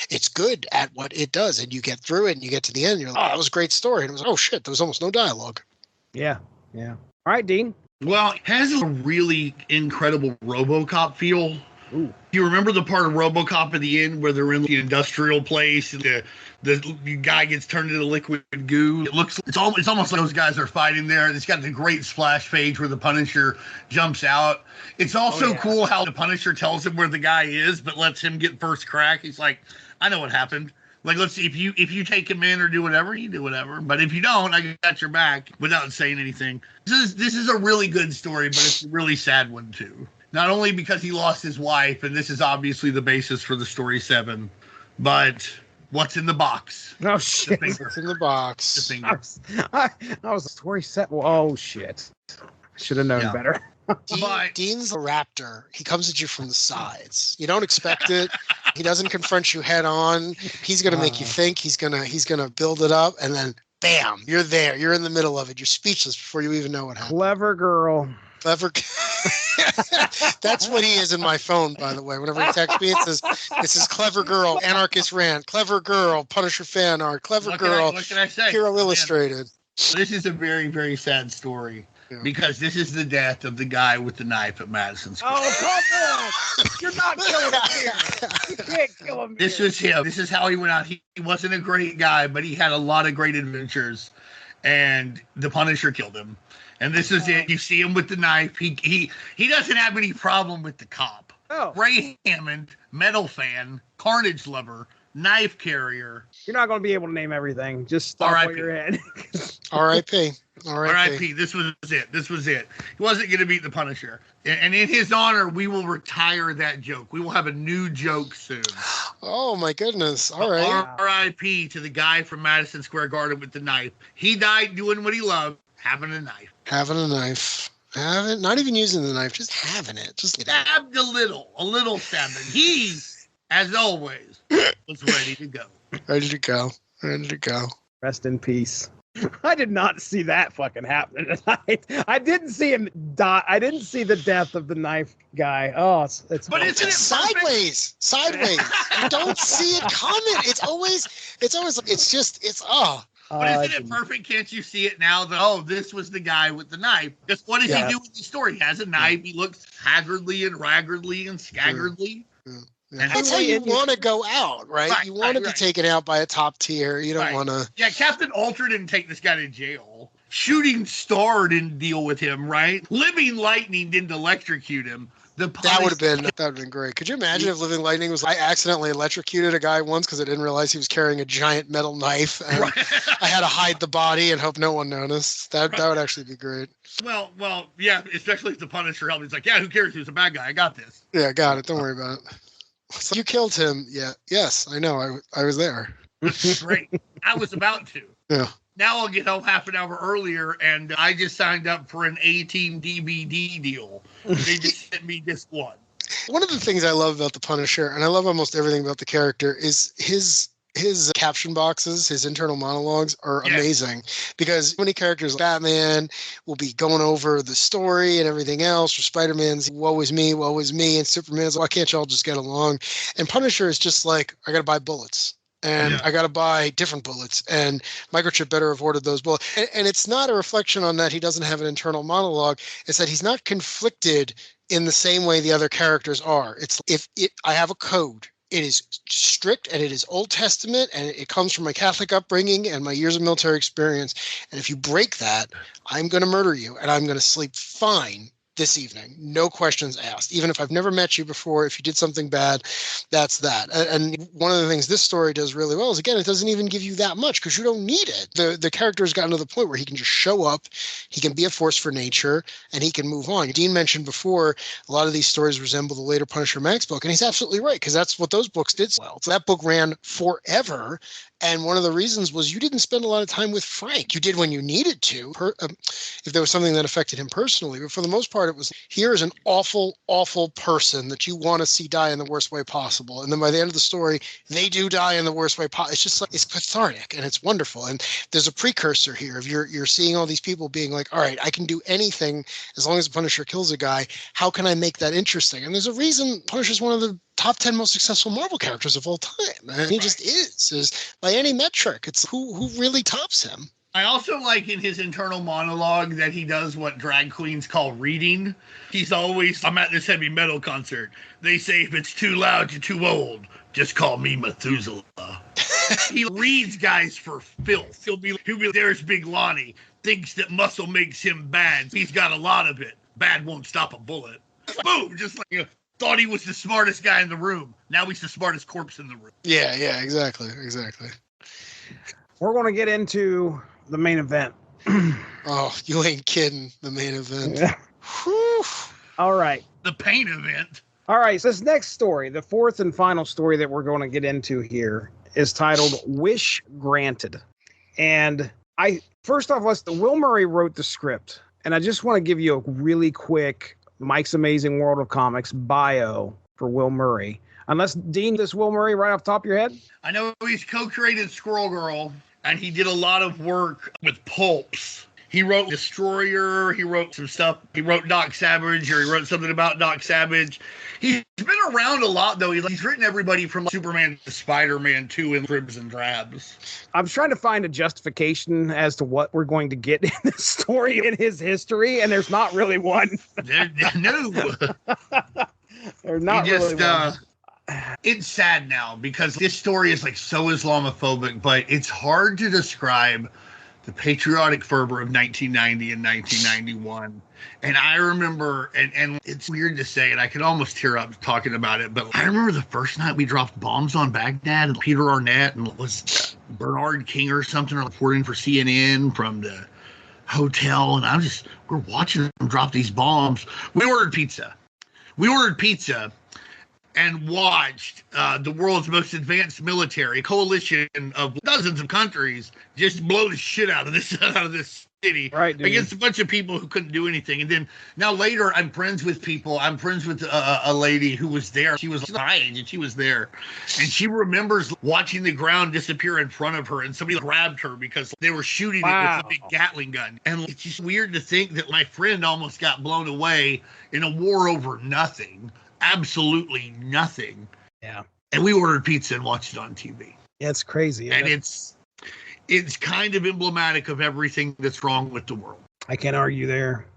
it's good at what it does, and you get through it and you get to the end and you're like, oh, that was a great story, and it was, oh shit, there was almost no dialogue. Yeah All right, Dean. Well, it has a really incredible RoboCop feel. Ooh. You remember the part of RoboCop at the end where they're in the industrial place and the guy gets turned into liquid goo? It's almost like those guys are fighting there. It's got the great splash page where the Punisher jumps out. It's also cool how the Punisher tells him where the guy is, but lets him get first crack. He's like, I know what happened. Like, let's see, if you take him in or do whatever, you do whatever. But if you don't, I got your back, without saying anything. This is a really good story, but it's a really sad one too. Not only because he lost his wife, and this is obviously the basis for the story 7, but what's in the box? Oh shit! What's in the box? The finger. I was story 7. Oh shit! I should have known better. Dean's a raptor. He comes at you from the sides. You don't expect it. He doesn't confront you head on. He's gonna make you think. He's gonna build it up, and then bam, you're there. You're in the middle of it. You're speechless before you even know what happened. Clever girl. Clever. That's what he is in my phone, by the way. Whenever he texts me, it says, "This is clever girl, anarchist rant, clever girl, Punisher fan art, clever girl, what can I say? Hero Illustrated." This is a very, very sad story because this is the death of the guy with the knife at Madison Square. Oh, come on! You're not killing him here. You can't kill him. This was him. This is how he went out. He wasn't a great guy, but he had a lot of great adventures, and the Punisher killed him. And this is it. You see him with the knife. He doesn't have any problem with the cop. Oh. Ray Hammond, metal fan, Carnage lover, knife carrier. You're not going to be able to name everything. Just stop while you're in. R.I.P. R.I.P. This was it. He wasn't going to beat the Punisher. And in his honor, we will retire that joke. We will have a new joke soon. Oh, my goodness. All right. R.I.P. to the guy from Madison Square Garden with the knife. He died doing what he loved, having a knife. Not even using the knife, just having it. Just stabbed a little stabbing. He, as always, was ready to go. Ready to go. Rest in peace. I did not see that fucking happening tonight. I didn't see him die. I didn't see the death of the knife guy. Oh, it's but isn't it sideways? You don't see it coming. But isn't it perfect? Can't you see it now that, this was the guy with the knife? Just what does he do with the story? He has a knife. He looks haggardly and raggedly and scaggeredly. And that's how you want to go out, right? You want to be taken out by a top tier. You don't want to. Yeah, Captain Ultra didn't take this guy to jail. Shooting Star didn't deal with him, right? Living Lightning didn't electrocute him. That would have been great. Could you imagine if Living Lightning was? I accidentally electrocuted a guy once because I didn't realize he was carrying a giant metal knife, and I had to hide the body and hope no one noticed. That would actually be great. Well, yeah. Especially if the Punisher helped. He's like, yeah, who cares? He was a bad guy. I got this. Yeah, got it. Don't worry about it. So you killed him. Yeah. Yes, I know. I was there. Great. I was about to. Yeah. Now I'll get home half an hour earlier, and I just signed up for an A-Team DVD deal. They just sent me disc 1. One of the things I love about the Punisher, and I love almost everything about the character, is his caption boxes, his internal monologues are amazing, because many characters, Batman will be going over the story and everything else, or Spider-Man's woe is me, and Superman's, why can't y'all just get along? And Punisher is just like, I got to buy bullets. And I got to buy different bullets, and Microchip better have ordered those bullets. And it's not a reflection on that he doesn't have an internal monologue. It's that he's not conflicted in the same way the other characters are. It's I have a code. It is strict, and it is Old Testament, and it comes from my Catholic upbringing and my years of military experience. And if you break that, I'm going to murder you, and I'm going to sleep fine this evening. No questions asked. Even if I've never met you before, if you did something bad, that's that. And one of the things this story does really well is, again, it doesn't even give you that much because you don't need it. The character has gotten to the point where he can just show up, he can be a force for nature, and he can move on. Dean mentioned before, a lot of these stories resemble the later Punisher Max book, and he's absolutely right, because that's what those books did well. So that book ran forever. And one of the reasons was you didn't spend a lot of time with Frank. You did when you needed to, if there was something that affected him personally. But for the most part, it was, here is an awful, awful person that you want to see die in the worst way possible. And then by the end of the story, they do die in the worst way possible. It's just like, it's cathartic and it's wonderful. And there's a precursor here of you're seeing all these people being like, all right, I can do anything as long as the Punisher kills a guy. How can I make that interesting? And there's a reason Punisher's one of the top 10 most successful Marvel characters of all time. And he just is by any metric. It's who really tops him. I also like in his internal monologue that he does what drag queens call reading. He's always, I'm at this heavy metal concert. They say if it's too loud, you're too old. Just call me Methuselah. He reads guys for filth. He'll be there's Big Lonnie. Thinks that muscle makes him bad. He's got a lot of it. Bad won't stop a bullet. Boom, just like thought he was the smartest guy in the room. Now he's the smartest corpse in the room. Yeah, exactly. We're going to get into the main event. Oh, you ain't kidding. The main event. Yeah. All right. The pain event. All right. So this next story, the fourth and final story that we're going to get into here, is titled Wish Granted. And first off, Will Murray wrote the script. And I just want to give you a really quick Mike's Amazing World of Comics bio for Will Murray. Unless, Dean, this Will Murray right off the top of your head? I know he's co-created Squirrel Girl, and he did a lot of work with pulps. He wrote Destroyer. He wrote some stuff. He wrote Doc Savage, or he wrote something about Doc Savage. He's been around a lot, though. He's written everybody from Superman to Spider-Man 2 in dribs and drabs. I'm trying to find a justification as to what we're going to get in this story in his history, and there's not really one. No. There's not really one. It's sad now because this story is like so Islamophobic, but it's hard to describe the patriotic fervor of 1990 and 1991. And I remember, and it's weird to say, and I could almost tear up talking about it, but I remember the first night we dropped bombs on Baghdad, and Peter Arnett and it was Bernard King or something reporting for CNN from the hotel, and we're watching them drop these bombs. We ordered pizza and watched the world's most advanced military, a coalition of dozens of countries, just blow the shit out of this city, right, dude, against a bunch of people who couldn't do anything. And then now later, I'm friends with people. I'm friends with a lady who was there. She was my age, and she was there, and she remembers watching the ground disappear in front of her, and somebody grabbed her because they were shooting it with a big Gatling gun. And it's just weird to think that my friend almost got blown away in a war over nothing. Absolutely nothing. Yeah. And we ordered pizza and watched it on TV. Yeah, it's crazy. And it's kind of emblematic of everything that's wrong with the world. I can't argue there.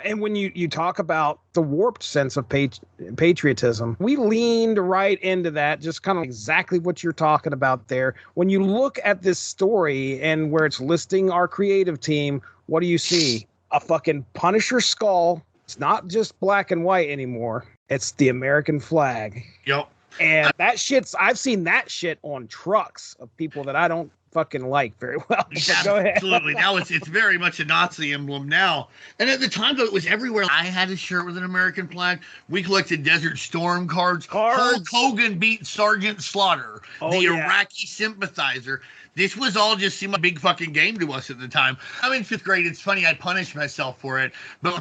And when you talk about the warped sense of patriotism, we leaned right into that, just kind of exactly what you're talking about there. When you look at this story and where it's listing our creative team, what do you see? A fucking Punisher skull. It's not just black and white anymore. It's the American flag. Yep. And I've seen that shit on trucks of people that I don't fucking like very well. Yeah, go ahead. Absolutely. Now it's very much a Nazi emblem now. And at the time, though, it was everywhere. I had a shirt with an American flag. We collected Desert Storm cards. Hulk Hogan beat Sergeant Slaughter, Iraqi sympathizer. This was all just seemed like a big fucking game to us at the time. I'm in 5th grade. It's funny. I punished myself for it. But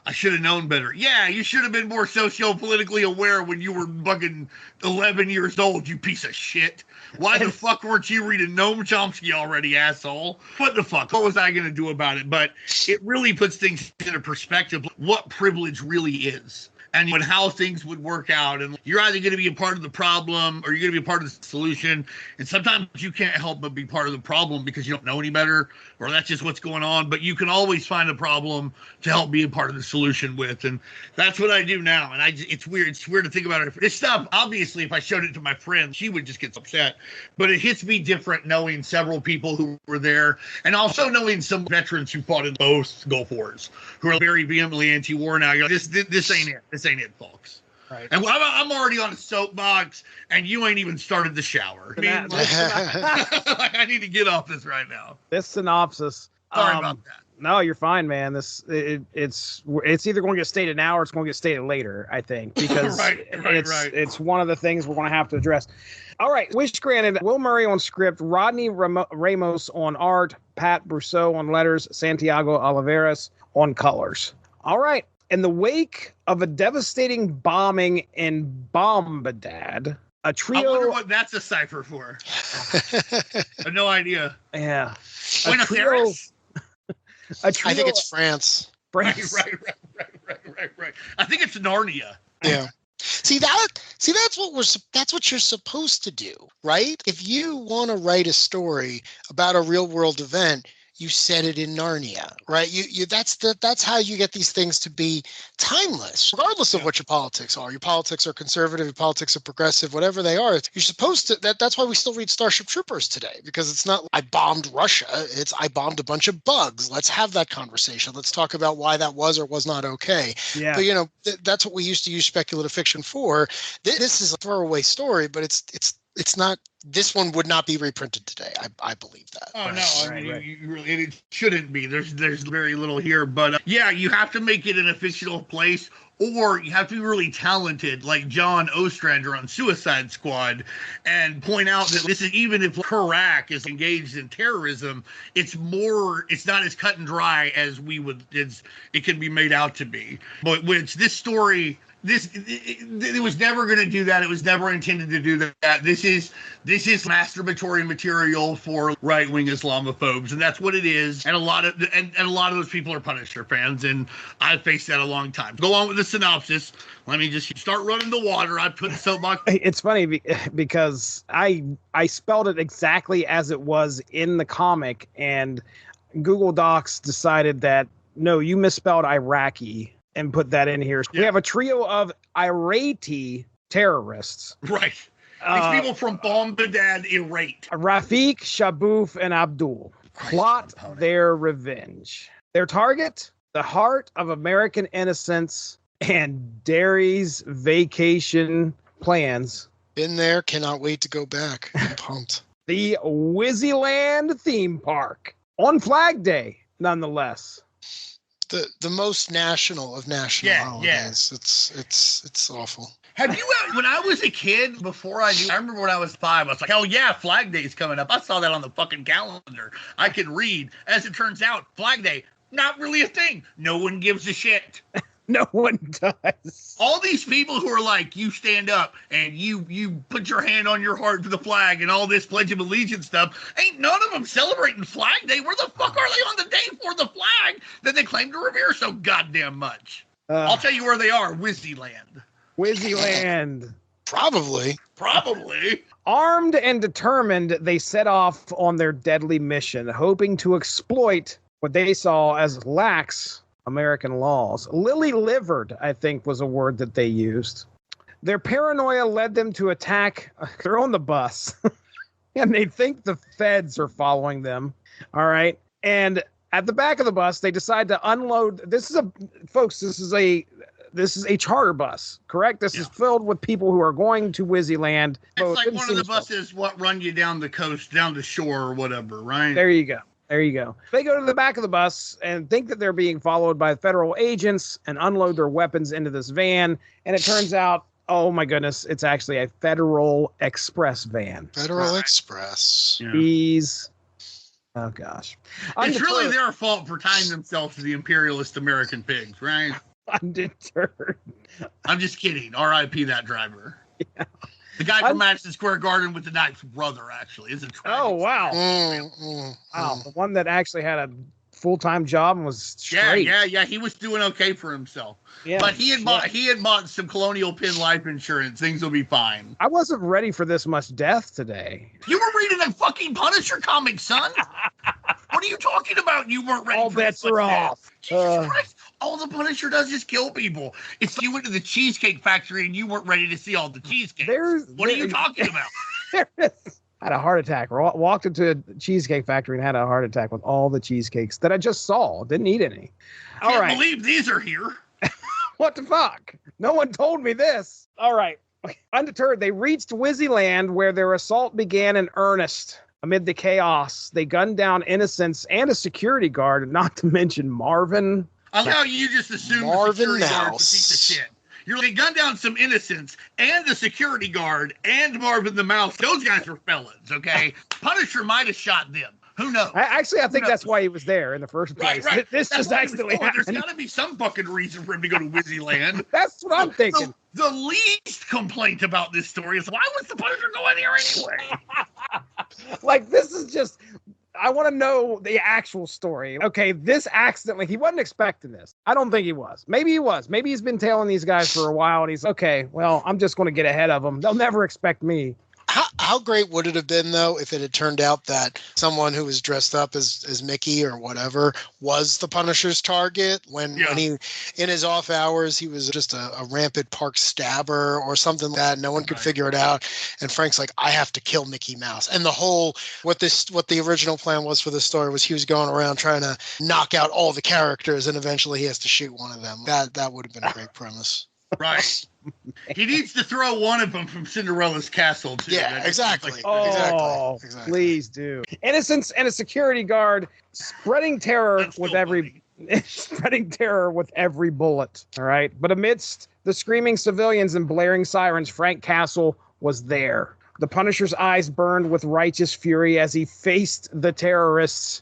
I should have known better. Yeah, you should have been more socio-politically aware when you were fucking 11 years old, you piece of shit. Why the fuck weren't you reading Noam Chomsky already, asshole? What the fuck? What was I going to do about it? But it really puts things into perspective, what privilege really is. And how things would work out. And you're either going to be a part of the problem or you're going to be a part of the solution. And sometimes you can't help but be part of the problem because you don't know any better, or that's just what's going on. But you can always find a problem to help be a part of the solution with. And that's what I do now. And it's weird. It's weird to think about it. This stuff, obviously, if I showed it to my friend, she would just get upset. But it hits me different knowing several people who were there, and also knowing some veterans who fought in both Gulf Wars, who are very vehemently anti-war now. You're like, this ain't it. This ain't it, folks. Right. And I'm already on a soapbox, and you ain't even started the shower. I mean, I need to get off this right now. This synopsis. Sorry about that. No, you're fine, man. It's either going to get stated now or it's going to get stated later, I think, because it's one of the things we're going to have to address. All right, wish granted. Will Murray on script, Rodney Ramos on art, Pat Brousseau on letters, Santiago Oliveras on colors. All right. In the wake of a devastating bombing in Bombadad, a trio... I wonder what that's a cipher for. I have no idea. Yeah. Buenos Aires? I think it's France. Right. I think it's Narnia. Yeah. That's what you're supposed to do, right? If you want to write a story about a real world event, you set it in Narnia, right? That's how you get these things to be timeless, regardless of what your politics are. Your politics are conservative, your politics are progressive, whatever they are. You're supposed to. That's why we still read Starship Troopers today, because it's not I bombed Russia. It's I bombed a bunch of bugs. Let's have that conversation. Let's talk about why that was or was not okay. Yeah. But that's what we used to use speculative fiction for. This is a throwaway story, but it's not. This one would not be reprinted today. I believe that. Oh, no. I mean, you really, it shouldn't be. There's very little here. But, you have to make it an official place, or you have to be really talented, like John Ostrander on Suicide Squad, and point out that this is, even if Iraq is engaged in terrorism, it's not as cut and dry as it can be made out to be. But this story... It was never going to do that. It was never intended to do that. This is masturbatory material for right-wing Islamophobes, and that's what it is. And a lot of those people are Punisher fans, and I've faced that a long time. Go on with the synopsis. Let me just start running the water. I put the soapbox. It's funny because I spelled it exactly as it was in the comic, and Google Docs decided that no, you misspelled Iraqi. And put that in here. Yeah. We have a trio of irate terrorists. Right. These people from Bombadad irate. Rafiq, Shabouf, and Abdul plot their revenge. Their target, the heart of American innocence and Darry's vacation plans. Been there, cannot wait to go back. I'm pumped. The Wizzyland theme park on Flag Day, nonetheless. The most national of national holidays. Yeah. It's awful. Have you when I was a kid, I remember when I was 5, I was like, hell yeah, Flag Day is coming up. I saw that on the fucking calendar. I could read. As it turns out, Flag Day, not really a thing. No one gives a shit. No one does. All these people who are like, you stand up and you put your hand on your heart for the flag and all this Pledge of Allegiance stuff, ain't none of them celebrating Flag Day. Where the fuck are they on the day for the flag that they claim to revere so goddamn much? I'll tell you where they are. Wizzyland. Wizzyland. Probably. Armed and determined, they set off on their deadly mission, hoping to exploit what they saw as lax American laws. Lily-livered, I think, was a word that they used. Their paranoia led them to attack. They're on the bus, and they think the feds are following them. All right. And at the back of the bus, they decide to unload. This is a charter bus, correct? This is filled with people who are going to Wissyland. It's like one of the buses what run you down the coast, down the shore or whatever, right? There you go. They go to the back of the bus and think that they're being followed by federal agents and unload their weapons into this van. And it turns out, oh my goodness, it's actually a Federal Express van. Federal Express. Yeah. These. Oh gosh. It's really their fault for tying themselves to the imperialist American pigs, right? Undeterred. I'm just kidding. R.I.P. that driver. Yeah. The guy from Madison Square Garden with the knife's brother, actually. Is a Oh, wow. Wow. The one that actually had a full-time job and was straight. Yeah. He was doing okay for himself. Yeah. But he had bought some Colonial Penn life insurance. Things will be fine. I wasn't ready for this much death today. You were reading a fucking Punisher comic, son. What are you talking about? You weren't ready All for bets this are much off. death. Jesus Christ. All the Punisher does is kill people. It's you went to the Cheesecake Factory and you weren't ready to see all the cheesecake. What are you talking about? I had a heart attack. Walked into a Cheesecake Factory and had a heart attack with all the cheesecakes that I just saw. Didn't eat any. All Can't right. believe these are here. What the fuck? No one told me this. All right. Undeterred, they reached Wissyland where their assault began in earnest. Amid the chaos, they gunned down innocents and a security guard, not to mention Marvin. I love how you just assume the security guard's a piece of shit. They gunned down some innocents and the security guard and Marvin the Mouse. Those guys were felons, okay? Punisher might have shot them. Who knows? I think that's why he was there in the first place. Right. This That's just accidentally happened. There's got to be some fucking reason for him to go to Wissyland. That's what I'm thinking. The least complaint about this story is why was the Punisher going there anyway? Like, this is just, I want to know the actual story. Okay, this accidentally, he wasn't expecting this. I don't think he was. Maybe he was. Maybe he's been tailing these guys for a while and he's, okay, well, I'm just going to get ahead of them. They'll never expect me. How great would it have been, though, if it had turned out that someone who was dressed up as Mickey or whatever was the Punisher's target when he, in his off hours, he was just a rampant park stabber or something like that. No one could figure it out. And Frank's like, I have to kill Mickey Mouse. And the whole, what the original plan was for the story was he was going around trying to knock out all the characters and eventually he has to shoot one of them. That would have been a great premise. Right. He needs to throw one of them from Cinderella's castle, too. Yeah, exactly. Exactly. Please do. Innocents and a security guard spreading terror with every bullet. All right. But amidst the screaming civilians and blaring sirens, Frank Castle was there. The Punisher's eyes burned with righteous fury as he faced the terrorists.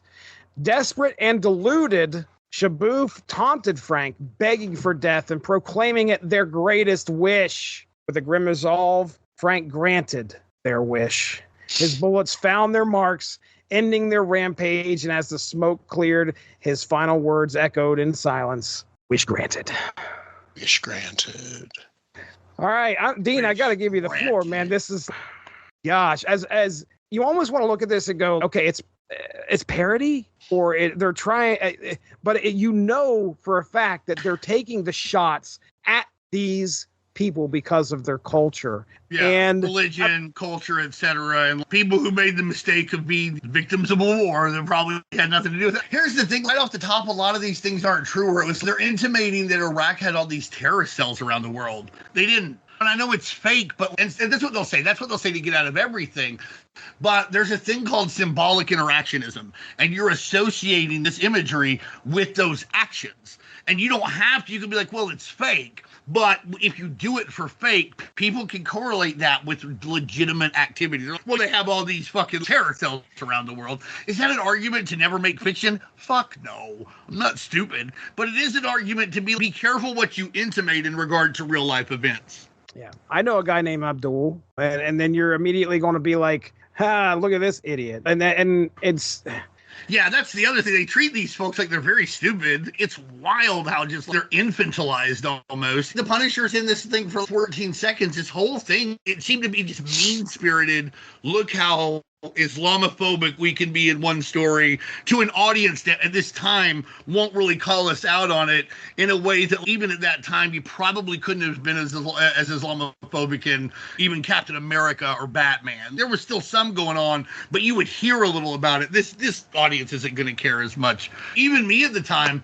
Desperate and deluded, Shaboof taunted Frank, begging for death and proclaiming it their greatest wish. With a grim resolve, Frank granted their wish. His bullets found their marks, ending their rampage, and as the smoke cleared, his final words echoed in silence. Wish granted. Wish granted. All right, Dean, I got to give you the floor, man. This is, gosh, as you almost want to look at this and go, okay, it's parody, or they're trying, but you know for a fact that they're taking the shots at these people because of their culture and religion, culture, etc. And people who made the mistake of being victims of a war that probably had nothing to do with it. Here's the thing, right off the top, a lot of these things aren't true, where they're intimating that Iraq had all these terrorist cells around the world. They didn't. And I know it's fake, but and that's what they'll say. That's what they'll say to get out of everything. But there's a thing called symbolic interactionism, and you're associating this imagery with those actions. And you don't have to. You can be like, well, it's fake. But if you do it for fake, people can correlate that with legitimate activity. They're like, well, they have all these fucking terror cells around the world. Is that an argument to never make fiction? Fuck no. I'm not stupid. But it is an argument to be careful what you intimate in regard to real life events. Yeah, I know a guy named Abdul, and then you're immediately going to be like, look at this idiot. And it's... Yeah, that's the other thing. They treat these folks like they're very stupid. It's wild how just they're infantilized almost. The Punisher's in this thing for 14 seconds. This whole thing, it seemed to be just mean-spirited. Look how Islamophobic we can be in one story to an audience that at this time won't really call us out on it in a way that even at that time you probably couldn't have been as Islamophobic in even Captain America or Batman. There was still some going on, but you would hear a little about it. This audience isn't going to care as much. Even me at the time,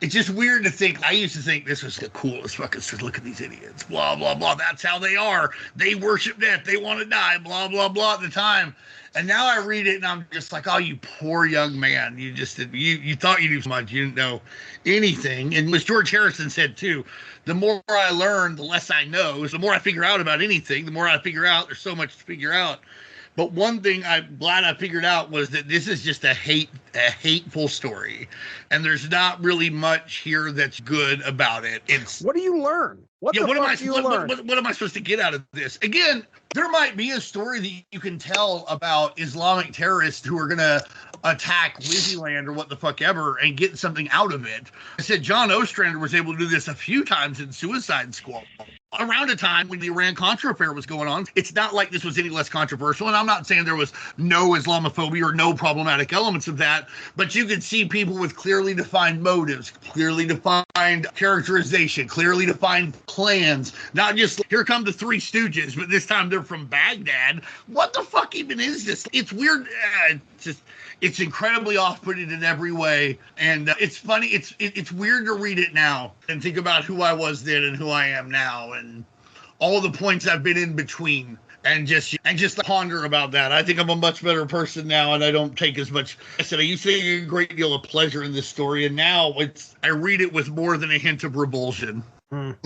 it's just weird to think. I used to think this was the coolest fucking shit. Look at these idiots. Blah, blah, blah. That's how they are. They worship death. They want to die. Blah, blah, blah at the time. And now I read it and I'm just like, oh, you poor young man. You just you thought you knew so much. You didn't know anything. And as George Harrison said, too, the more I learn, the less I know. So the more I figure out about anything, the more I figure out. There's so much to figure out. But one thing I'm glad I figured out was that this is just a hateful story. And there's not really much here that's good about it. What do you learn? What am I supposed to get out of this? Again, there might be a story that you can tell about Islamic terrorists who are going to attack Wissyland or what the fuck ever and get something out of it. I said John Ostrander was able to do this a few times in Suicide Squad. Around a time when the Iran-Contra affair was going on, it's not like this was any less controversial. And I'm not saying there was no Islamophobia or no problematic elements of that, but you could see people with clearly defined motives, clearly defined characterization, clearly defined plans. Not just, here come the Three Stooges, but this time they're from Baghdad. What the fuck even is this? It's weird. It's incredibly off-putting in every way, and it's funny. It's weird to read it now and think about who I was then and who I am now, and all the points I've been in between, and just ponder about that. I think I'm a much better person now, and I don't take as much. I said I used to take a great deal of pleasure in this story, and now I read it with more than a hint of revulsion. Mm.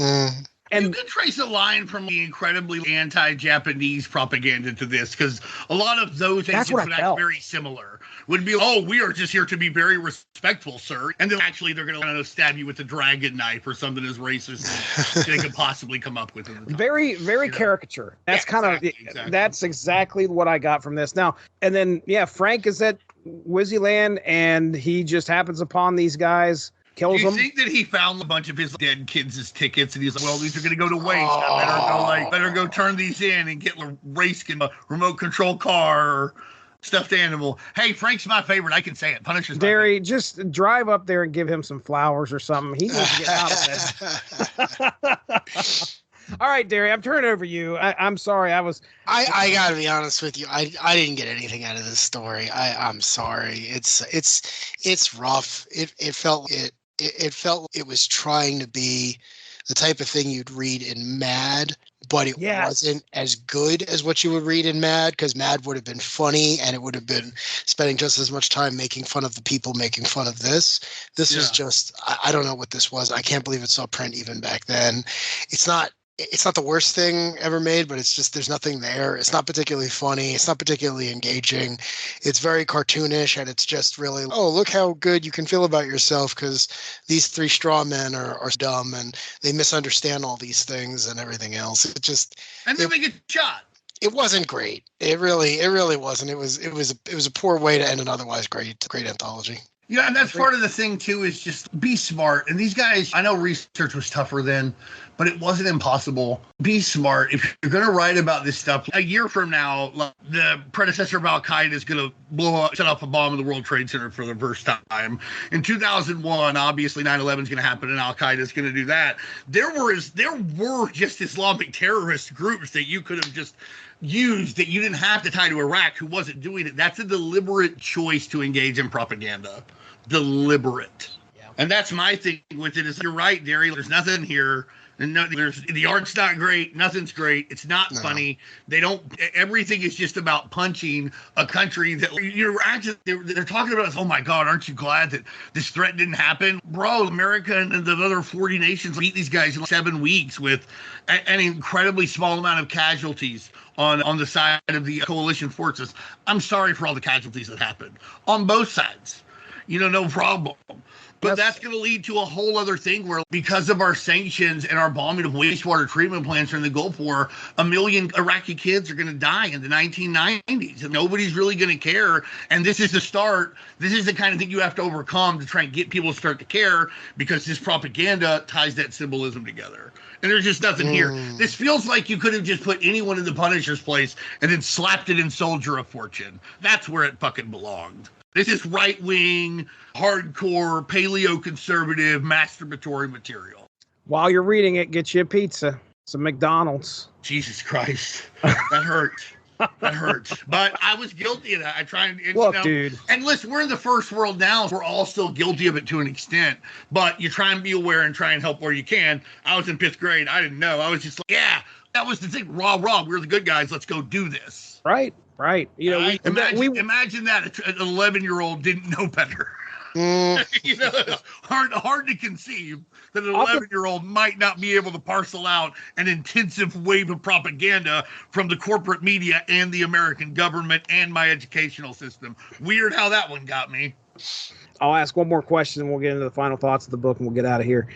And you can trace a line from the incredibly anti-Japanese propaganda to this, because a lot of those things are very similar. Would be, oh, we are just here to be very respectful, sir. And then actually they're going to stab you with a dragon knife or something as racist as they could possibly come up with. Very, very caricature. That's that's exactly what I got from this. Now, and then, Frank is at Wissyland and he just happens upon these guys. Kills them. Do you think that he found a bunch of his dead kids as tickets and he's like, well, these are going to go to waste. I better go turn these in and get a race in a remote control car or stuffed animal. Hey, Frank's my favorite. I can say it. Punisher's Darry, just drive up there and give him some flowers or something. He needs to get out of bed. All right, Darry, I'm turning it over to you. I'm sorry. I gotta be honest with you. I didn't get anything out of this story. I'm sorry. It's rough. It felt it was trying to be the type of thing you'd read in Mad, but it wasn't as good as what you would read in Mad, because Mad would have been funny and it would have been spending just as much time making fun of the people making fun of this. This was just, I don't know what this was. I can't believe it saw print even back then. It's not the worst thing ever made, but it's just, there's nothing there. It's not particularly funny. It's not particularly engaging. It's very cartoonish, and it's just really, oh, look how good you can feel about yourself because these three straw men are dumb and they misunderstand all these things and everything else. And then they get shot. It wasn't great. It really wasn't. It was a poor way to end an otherwise great anthology. Yeah, and that's part of the thing, too, is just be smart. And these guys, I know research was tougher then, but it wasn't impossible. Be smart. If you're going to write about this stuff, a year from now, the predecessor of Al-Qaeda is going to set off a bomb in the World Trade Center for the first time. In 2001, obviously 9/11 is going to happen and Al-Qaeda is going to do that. There were just Islamic terrorist groups that you could have just used that you didn't have to tie to Iraq who wasn't doing it. That's a deliberate choice to engage in propaganda. Deliberate. Yeah. And that's my thing with it is you're right, Darry. There's nothing here. And the art's not great. Nothing's great. It's not funny. Everything is just about punching a country that they're talking about. Oh my God, aren't you glad that this threat didn't happen? Bro, America and the other 40 nations beat these guys in 7 weeks with an incredibly small amount of casualties on the side of the coalition forces. I'm sorry for all the casualties that happened on both sides. No problem. But that's going to lead to a whole other thing where, because of our sanctions and our bombing of wastewater treatment plants during the Gulf War, 1 million Iraqi kids are going to die in the 1990s. And nobody's really going to care. And this is the start. This is the kind of thing you have to overcome to try and get people to start to care, because this propaganda ties that symbolism together. And there's just nothing here. This feels like you could have just put anyone in the Punisher's place and then slapped it in Soldier of Fortune. That's where it fucking belonged. This is right-wing, hardcore, paleo-conservative, masturbatory material. While you're reading it, get you a pizza, some McDonald's. Jesus Christ. That hurts. That hurts. But I was guilty of that. I try and, Look, dude. And listen, we're in the first world now. So we're all still guilty of it to an extent. But you try and be aware and try and help where you can. I was in 5th grade. I didn't know. I was just like, yeah, that was the thing. Raw. We're the good guys. Let's go do this. Right. You know, imagine that an 11-year-old didn't know better. You know, hard to conceive that an 11-year-old might not be able to parcel out an intensive wave of propaganda from the corporate media and the American government and my educational system. Weird how that one got me. I'll ask one more question and we'll get into the final thoughts of the book and we'll get out of here.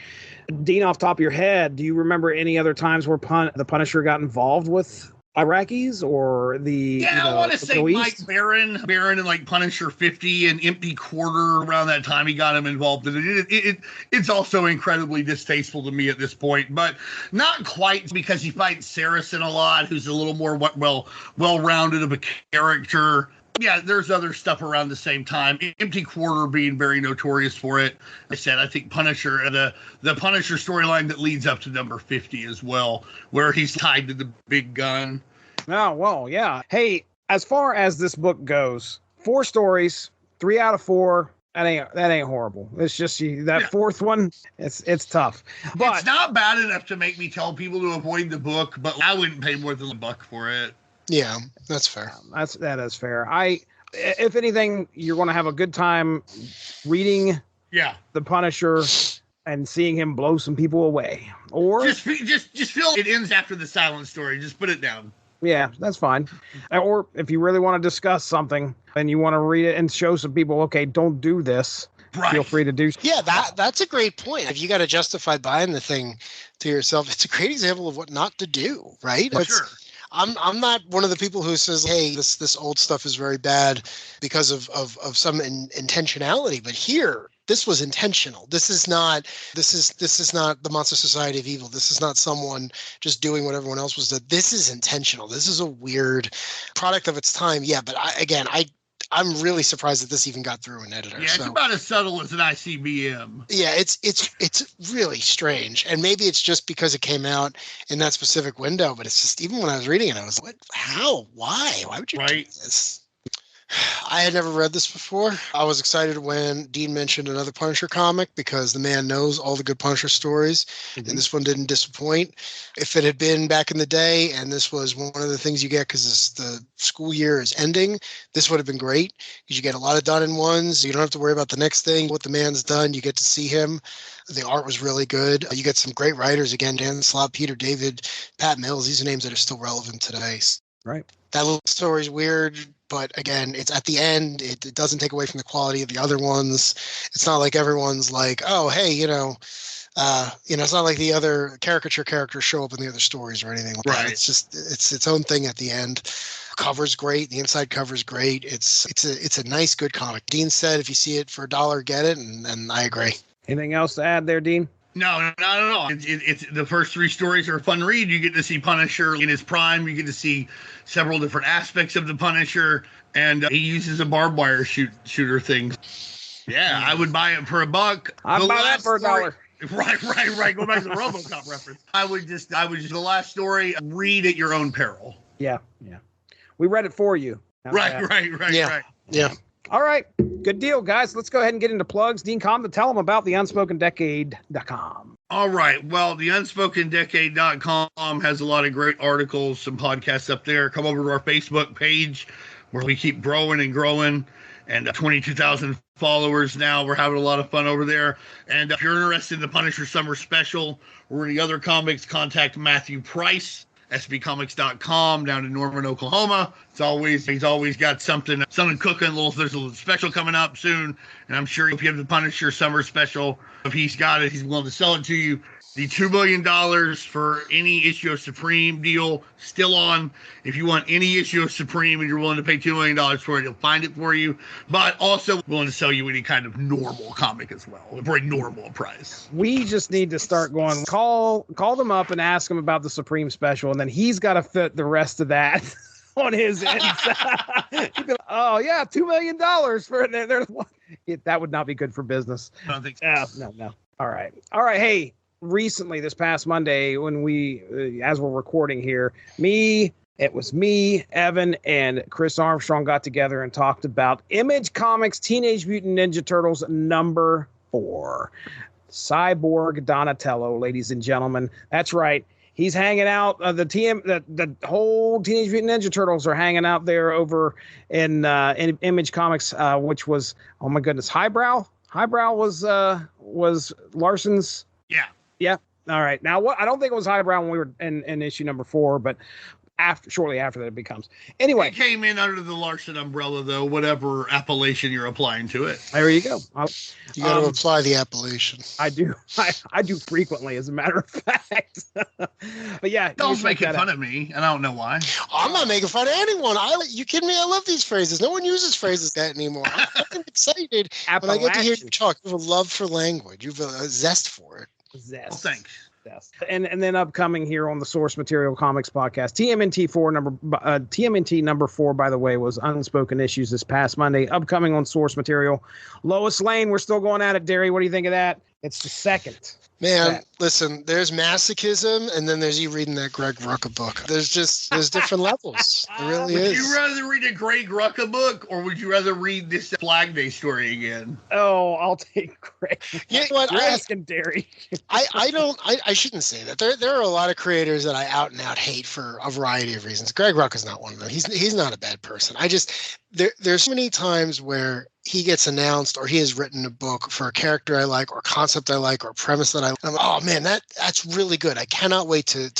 Dean, off the top of your head, do you remember any other times where the Punisher got involved with Iraqis or the I want to say Mike Barron and like Punisher 50 and Empty Quarter. Around that time he got him involved in it. It's also incredibly distasteful to me at this point, but not quite, because he fights Saracen a lot, who's a little more well-rounded of a character. Yeah, there's other stuff around the same time. Empty Quarter being very notorious for it. I said, I think Punisher, the Punisher storyline that leads up to number 50 as well, where he's tied to the big gun. Oh, well, yeah. Hey, as far as this book goes, 4 stories, 3 out of 4. That ain't horrible. It's just that fourth one. It's tough, but it's not bad enough to make me tell people to avoid the book. But I wouldn't pay more than $1 for it. Yeah, that's fair. That is fair. If anything, you're going to have a good time reading the Punisher and seeing him blow some people away. Or just feel it ends after the silent story. Just put it down. Yeah, that's fine. Or if you really want to discuss something and you want to read it and show some people, okay, don't do this. Right. Feel free to do so. Yeah, that's a great point. If you got to justify buying the thing to yourself, it's a great example of what not to do, right? Sure. I'm not one of the people who says, hey, this old stuff is very bad because of some intentionality. But here, this was intentional. This is not the Monster Society of Evil. This is not someone just doing what everyone else was doing. This is intentional. This is a weird product of its time. Yeah, but I'm really surprised that this even got through an editor. Yeah, it's about as subtle as an ICBM. Yeah, it's really strange. And maybe it's just because it came out in that specific window, but it's just, even when I was reading it, I was like, how? Why would you do this? I had never read this before. I was excited when Dean mentioned another Punisher comic because the man knows all the good Punisher stories, and this one didn't disappoint. If it had been back in the day and this was one of the things you get because the school year is ending, this would have been great because you get a lot of done in ones. You don't have to worry about the next thing. What the man's done, you get to see him. The art was really good. You get some great writers again, Dan Slott, Peter David, Pat Mills. These are names that are still relevant today. Right. That little story is weird, but again, it's at the end. It doesn't take away from the quality of the other ones. It's not like everyone's like, oh, hey, it's not like the other caricature characters show up in the other stories or anything like that. It's just it's its own thing at the end. Cover's great. The inside cover's great. It's a nice, good comic. Dean said if you see it for $1, get it, and I agree. Anything else to add there, Dean? No, not at all. It's the first 3 stories are a fun read. You get to see Punisher in his prime. You get to see several different aspects of the Punisher, and he uses a barbed wire shooter thing. Yeah, I would buy it for $1. I'd buy that for $1. Right. Go back to the RoboCop reference. I would just the last story, read at your own peril. Yeah. We read it for you. Right. Yeah. All right. Good deal, guys. Let's go ahead and get into plugs. Dean Combe, tell them about the UnspokenDecade.com. All right. Well, the UnspokenDecade.com has a lot of great articles, some podcasts up there. Come over to our Facebook page where we keep growing and growing. And 22,000 followers now. We're having a lot of fun over there. And if you're interested in the Punisher Summer Special or any other comics, contact Matthew Price sbcomics.com down in Norman, Oklahoma. He's always got something cooking. There's a little special coming up soon, and I'm sure if you have the Punisher summer special, if he's got it, he's willing to sell it to you. The $2 million for any issue of Supreme deal still on. If you want any issue of Supreme and you're willing to pay $2 million for it, he'll find it for you. But also willing to sell you any kind of normal comic as well, for a normal price. We just need to start going. Call them up and ask them about the Supreme special, and then he's got to fit the rest of that on his end. He'd be like, oh yeah, $2 million for it. That would not be good for business. I don't think so. No. All right. Hey. Recently, this past Monday, when as we're recording here, it was me, Evan, and Chris Armstrong got together and talked about Image Comics Teenage Mutant Ninja Turtles number 4. Cyborg Donatello, ladies and gentlemen. That's right. He's hanging out. The whole Teenage Mutant Ninja Turtles are hanging out there over in Image Comics, which was, oh my goodness, Highbrow. Highbrow was Larson's. Yeah. All right. Now, I don't think it was Highbrow when we were in issue number 4, but shortly after that it becomes. Anyway, it came in under the Larson umbrella, though, whatever appellation you're applying to it. There you go. You got to apply the appellation. I do. I do frequently, as a matter of fact. But yeah, don't make fun of me, and I don't know why. I'm not making fun of anyone. You kidding me? I love these phrases. No one uses phrases that anymore. I'm fucking excited when I get to hear you talk. You have a love for language. You have a zest for it. Zest. Well, thanks. Yes. And then upcoming here on the Source Material Comics podcast, TMNT number 4, by the way, was Unspoken Issues this past Monday. Upcoming on Source Material, Lois Lane. We're still going at it, Darry. What do you think of that? It's the second. Man, listen, there's masochism, and then there's you reading that Greg Rucka book. There's different levels. It really is. Would you rather read a Greg Rucka book, or would you rather read this Flag Day story again? Oh, I'll take Greg. You know what? You're asking Darry. I shouldn't say that. There are a lot of creators that I out and out hate for a variety of reasons. Greg Rucka's not one of them. He's not a bad person. There's so many times where he gets announced or he has written a book for a character I like or concept I like or premise that I like. I'm like, oh man, that's really good. I cannot wait to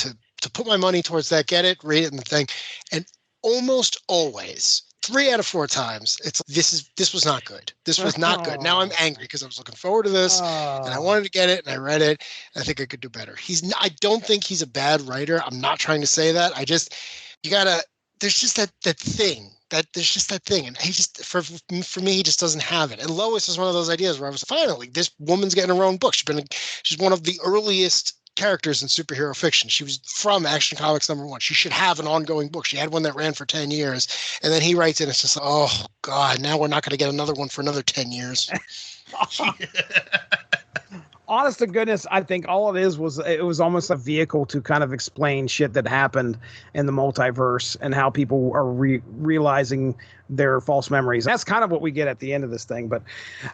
put my money towards that, get it, read it in the thing. And almost always, 3 out of 4 times, this was not good. This was not good. Now I'm angry because I was looking forward to this and I wanted to get it and I read it. And I think I could do better. I don't think he's a bad writer. I'm not trying to say that. There's just that thing. There's just that thing, and he just for me he just doesn't have it. And Lois is one of those ideas where I was finally, this woman's getting her own book. She's one of the earliest characters in superhero fiction. She was from Action Comics number 1. She should have an ongoing book. She had one that ran for 10 years, and then he writes it. And it's just like, oh God, now we're not going to get another one for another 10 years. Honest to goodness, I think all it was almost a vehicle to kind of explain shit that happened in the multiverse and how people are realizing their false memories. That's kind of what we get at the end of this thing. But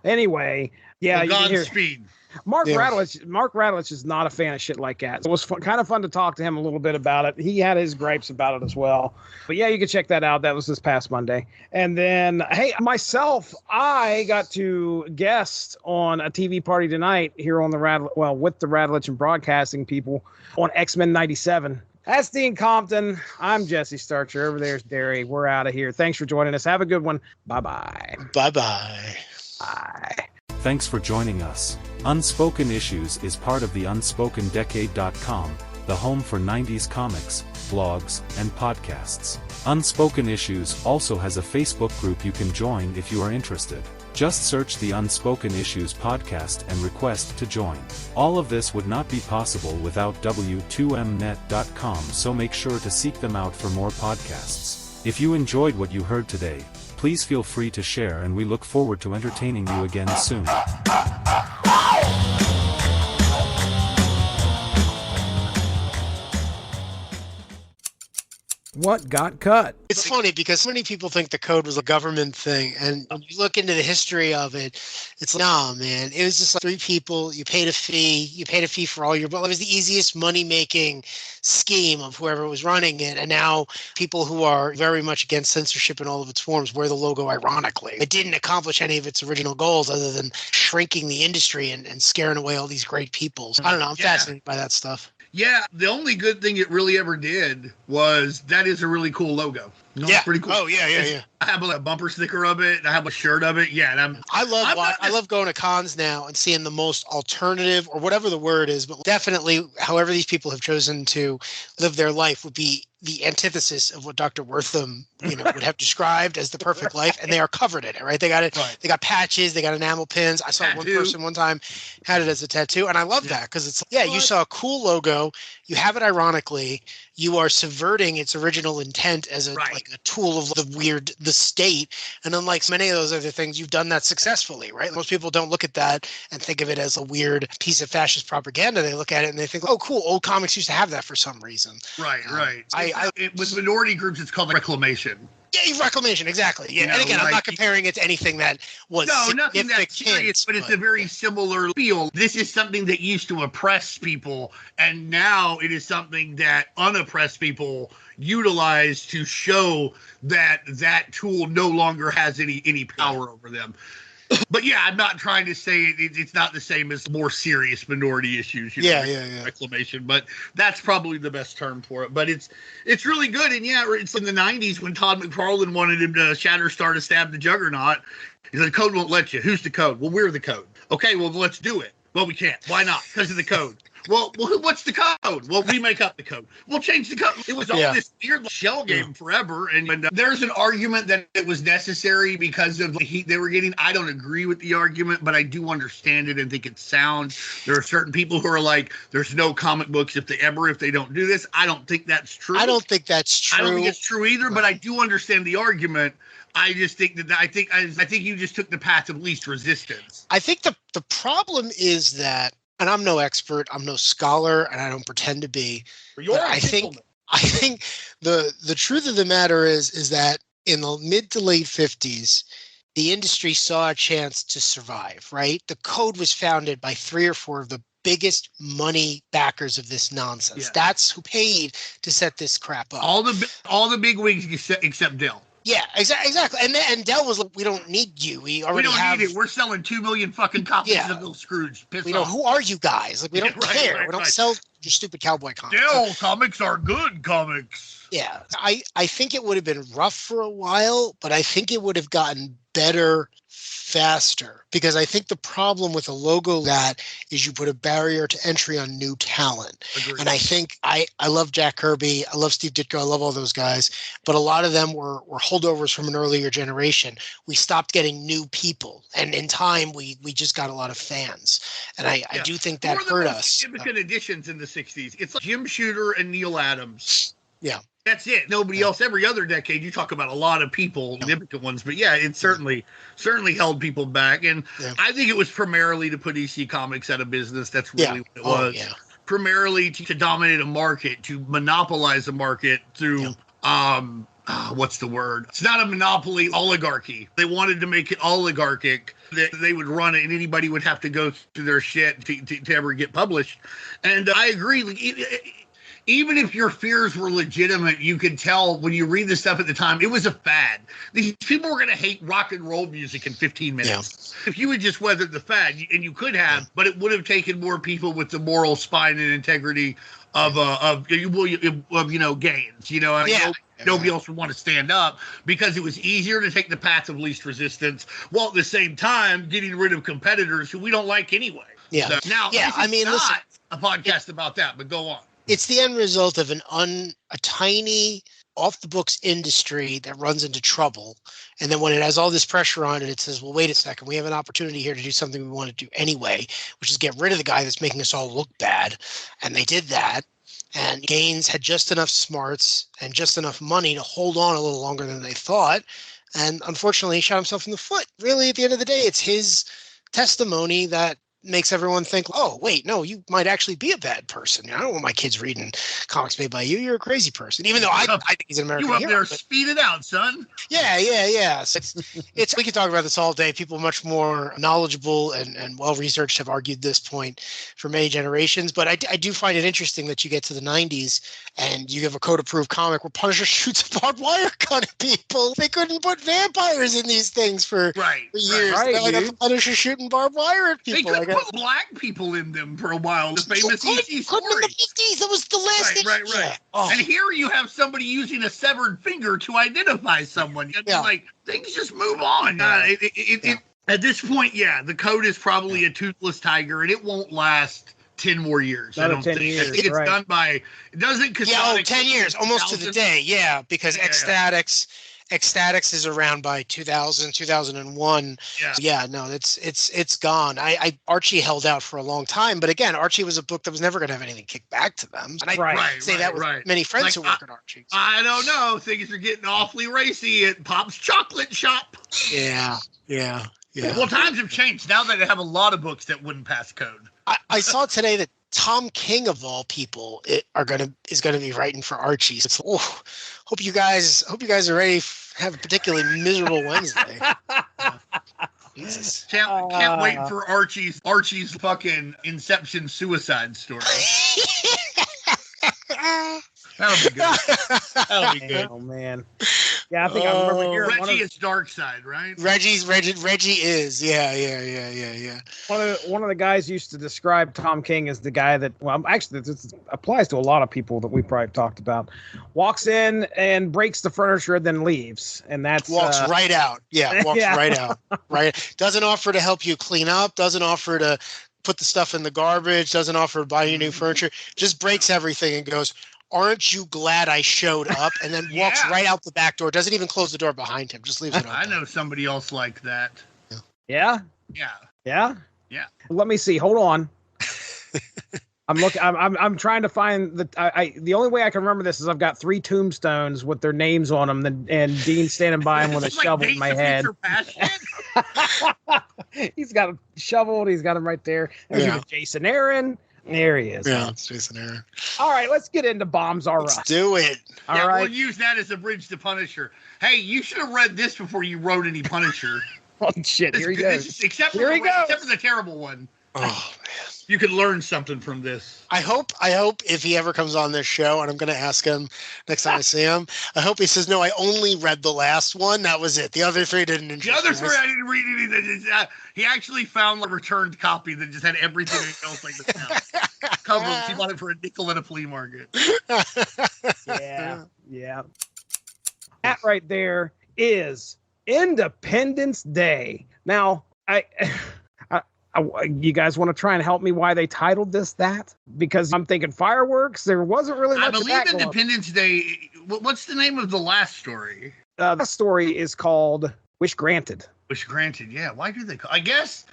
anyway, yeah, you can hear Godspeed. Mark Radulich is not a fan of shit like that. So it was kind of fun to talk to him a little bit about it. He had his gripes about it as well. But yeah, you can check that out. That was this past Monday. And then, hey, myself, I got to guest on a TV party tonight here on with the Radulich and Broadcasting people on X-Men 97. That's Dean Compton. I'm Jesse Starcher. Over there's Darry. We're out of here. Thanks for joining us. Have a good one. Bye-bye. Bye-bye. Bye. Thanks for joining us. Unspoken Issues is part of the UnspokenDecade.com, the home for 90s comics, blogs, and podcasts. Unspoken Issues also has a Facebook group you can join if you are interested. Just search the Unspoken Issues podcast and request to join. All of this would not be possible without W2Mnet.com, so make sure to seek them out for more podcasts. If you enjoyed what you heard today, please feel free to share, and we look forward to entertaining you again soon. What got cut? It's funny because so many people think the code was a government thing, and when you look into the history of it, it's like, nah, man, it was just like 3 people. You paid a fee for all your, but it was the easiest money-making scheme of whoever was running it. And now people who are very much against censorship in all of its forms wear the logo ironically. It didn't accomplish any of its original goals other than shrinking the industry and scaring away all these great people. So, I don't know. I'm fascinated by that stuff. Yeah, the only good thing it really ever did was that is a really cool logo. No, Yeah. it's pretty cool. Oh, yeah. I have a bumper sticker of it. I have a shirt of it. Yeah, and I love going to cons now and seeing the most alternative or whatever the word is, but definitely however these people have chosen to live their life would be the antithesis of what Dr. Wortham, would have described as the perfect life, and they are covered in it, right? They got it. Right. They got patches. They got enamel pins. I saw one person one time had it as a tattoo, and I love that because it's you saw a cool logo. You have it ironically. You are subverting its original intent as like a tool of the state, and unlike many of those other things, you've done that successfully, right? Most people don't look at that and think of it as a weird piece of fascist propaganda. They look at it and they think, oh, cool, old comics used to have that for some reason. Right. With minority groups, it's called reclamation. Yeah, reclamation, exactly. Yeah, and again, I'm not comparing it to anything that was nothing that's serious, but it's a very similar feel. This is something that used to oppress people, and now it is something that unoppressed people utilize to show that that tool no longer has any power over them. But yeah, I'm not trying to say it's not the same as more serious minority issues. Reclamation, but that's probably the best term for it. But it's really good, and it's in the '90s when Todd McFarlane wanted him to Shatterstar to stab the Juggernaut. He said, "The code won't let you." Who's the code? Well, we're the code. Okay, well, let's do it. Well, we can't. Why not? Because of the code. Well, what's the code? Well, we make up the code. We'll change the code. It was all this weird shell game forever. And there's an argument that it was necessary because of the heat they were getting. I don't agree with the argument, but I do understand it and think it's sound. There are certain people who are like, there's no comic books if they don't do this. I don't think that's true. I don't think that's true. I don't think it's true either, but I do understand the argument. I just think I think you just took the path of least resistance. I think the problem is that, and I'm no expert, I'm no scholar, and I don't pretend to be. I think the truth of the matter is that in the mid to late 50s, the industry saw a chance to survive, right? The code was founded by 3 or 4 of the biggest money backers of this nonsense. Yeah. That's who paid to set this crap up. All the big wigs except Dell. Yeah, exactly. And Dell was like, we don't need you. We don't need it. We're selling 2 million fucking copies of Bill Scrooge. Who are you guys? Like, we don't care. We don't sell your stupid cowboy comics. Dell comics are good comics. Yeah. I think it would have been rough for a while, but I think it would have gotten better faster, because I think the problem with a logo that is you put a barrier to entry on new talent. Agreed. And I think I love Jack Kirby, I love Steve Ditko, I love all those guys, but a lot of them were holdovers from an earlier generation. We stopped getting new people, and in time we just got a lot of fans, and I do think that hurt us. Significant additions in the 60s. It's like Jim Shooter and Neil Adams. Yeah. That's it. Nobody else. Every other decade, you talk about a lot of people, significant ones, but it certainly held people back. And I think it was primarily to put EC Comics out of business. That's really what it was. Yeah. Primarily to dominate a market, to monopolize a market through, what's the word? It's not a monopoly, oligarchy. They wanted to make it oligarchic. They would run it, and anybody would have to go through their shit to ever get published. And I agree. Even if your fears were legitimate, you could tell when you read this stuff at the time, it was a fad. These people were going to hate rock and roll music in 15 minutes. Yeah. If you had just weathered the fad, and you could have, but it would have taken more people with the moral spine and integrity of Gaines. Nobody else would want to stand up, because it was easier to take the path of least resistance, while at the same time getting rid of competitors who we don't like anyway. Yeah. So, now, listen, a podcast about that, but go on. It's the end result of a tiny off-the-books industry that runs into trouble. And then when it has all this pressure on it, it says, well, wait a second, we have an opportunity here to do something we want to do anyway, which is get rid of the guy that's making us all look bad. And they did that. And Gaines had just enough smarts and just enough money to hold on a little longer than they thought. And unfortunately, he shot himself in the foot. Really, at the end of the day, it's his testimony that makes everyone think, oh, wait, no, you might actually be a bad person. I don't want my kids reading comics made by you. You're a crazy person. Even though I think he's an American hero. You up there, speed it out, son. Yeah. So it's we could talk about this all day. People much more knowledgeable and well-researched have argued this point for many generations. But I do find it interesting that you get to the 90s and you have a code-approved comic where Punisher shoots a barbed wire gun at people. They couldn't put vampires in these things for years. Right, now I got the Punisher shooting barbed wire at people. They couldn't put black people in them for a while. The famous You EC couldn't in story. the 50s. That was the last Right. Yeah. Oh. And here you have somebody using a severed finger to identify someone. Yeah. Like, things just move on. At this point, the code is probably a toothless tiger, and it won't last 10 more years. Another I don't 10 think. years, I think it's right. done by, it doesn't 10 years, almost to the day. Yeah, because Ecstatics is around by 2000, 2001. Yeah, no, it's gone. Archie held out for a long time, but again, Archie was a book that was never going to have anything kicked back to them. And I say that with many friends who work at Archie. So. I don't know. Things are getting awfully racy at Pop's Chocolate Shop. Yeah. Well, times have changed. Now that they have a lot of books that wouldn't pass code. I saw today that Tom King, of all people, is gonna be writing for Archie. So hope you guys are ready. Have a particularly miserable Wednesday. Jesus. Can't wait for Archie's fucking Inception suicide story. That'll be good. Oh man. Yeah, I think I remember hearing Reggie is Dark Side, right? Reggie is. Yeah. One of the guys used to describe Tom King as the guy that, well, actually this applies to a lot of people that we probably talked about. Walks in and breaks the furniture, then leaves, and that's walks right out. Yeah, walks right out. Right. Doesn't offer to help you clean up. Doesn't offer to put the stuff in the garbage. Doesn't offer to buy you new furniture. Just breaks everything and goes, "Aren't you glad I showed up?" And then walks right out the back door. Doesn't even close the door behind him. Just leaves it open. I know somebody else like that. Yeah. Let me see. Hold on. I'm looking. I'm trying to find the only way I can remember this is I've got 3 tombstones with their names on them, and Dean standing by him with a shovel in my head. He's got a shovel. He's got him right there. There's Jason Aaron. There he is. Yeah, it's Jason Aaron. All right, let's get into Bombs R Us. Let's do it. All right. We'll use that as a bridge to Punisher. Hey, you should have read this before you wrote any Punisher. Oh shit! Here he goes. Except for the terrible one. Oh man. You could learn something from this. I hope if he ever comes on this show, and I'm going to ask him next time I see him, I hope he says, "No, I only read the last one. That was it. The other 3 didn't interest me." The other 3 I didn't read anything. He actually found a returned copy that just had everything else like this. Covers. He bought it for a nickel at a flea market. Yeah. That right there is Independence Day. Now, you guys want to try and help me why they titled this that? Because I'm thinking fireworks. There wasn't really much. I believe Independence Day. What's the name of the last story? The story is called Wish Granted. Wish Granted. Yeah. Why do they call? I guess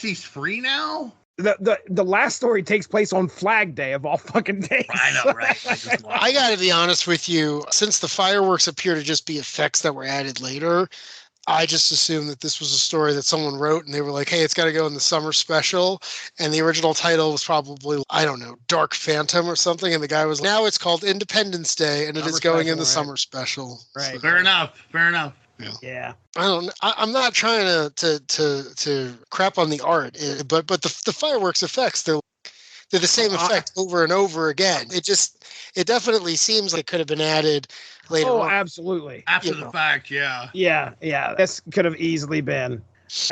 he's free now. The last story takes place on Flag Day of all fucking days. I know, right? I got to be honest with you. Since the fireworks appear to just be effects that were added later, I just assumed that this was a story that someone wrote and they were like, "Hey, it's got to go in the summer special." And the original title was probably, I don't know, Dark Phantom or something. And the guy was, "Now it's called Independence Day and it is going in the summer special." Right. Fair enough. Yeah. I'm not trying to crap on the art, but the fireworks effects, they're the same effect over and over again. It definitely seems like it could have been added later on. Absolutely. After the fact, yeah. Yeah. This could have easily been.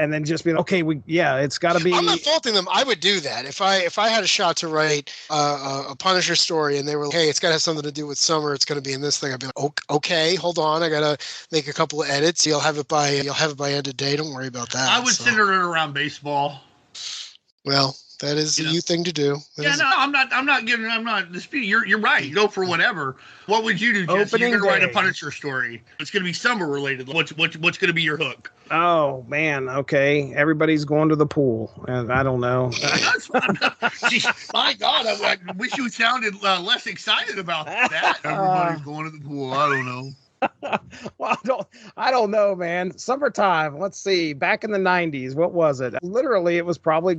And then just be like, okay, it's got to be. I'm not faulting them. I would do that if I had a shot to write a Punisher story, and they were like, "Hey, it's got to have something to do with summer. It's going to be in this thing." I'd be like, "Okay, hold on. I got to make a couple of edits. You'll have it by end of day. Don't worry about that." I would center it around baseball. Well, that is a you thing to do. I'm not disputing. You're right. You go for whatever. What would you do, Jesse? You're going to write a Punisher story. It's going to be summer related. What's going to be your hook? Oh man, okay. Everybody's going to the pool, and I don't know. My God, I wish you sounded less excited about that. Everybody's going to the pool. I don't know. Well, I don't know, man. Summertime. Let's see. Back in the 90s, what was it? Literally, it was probably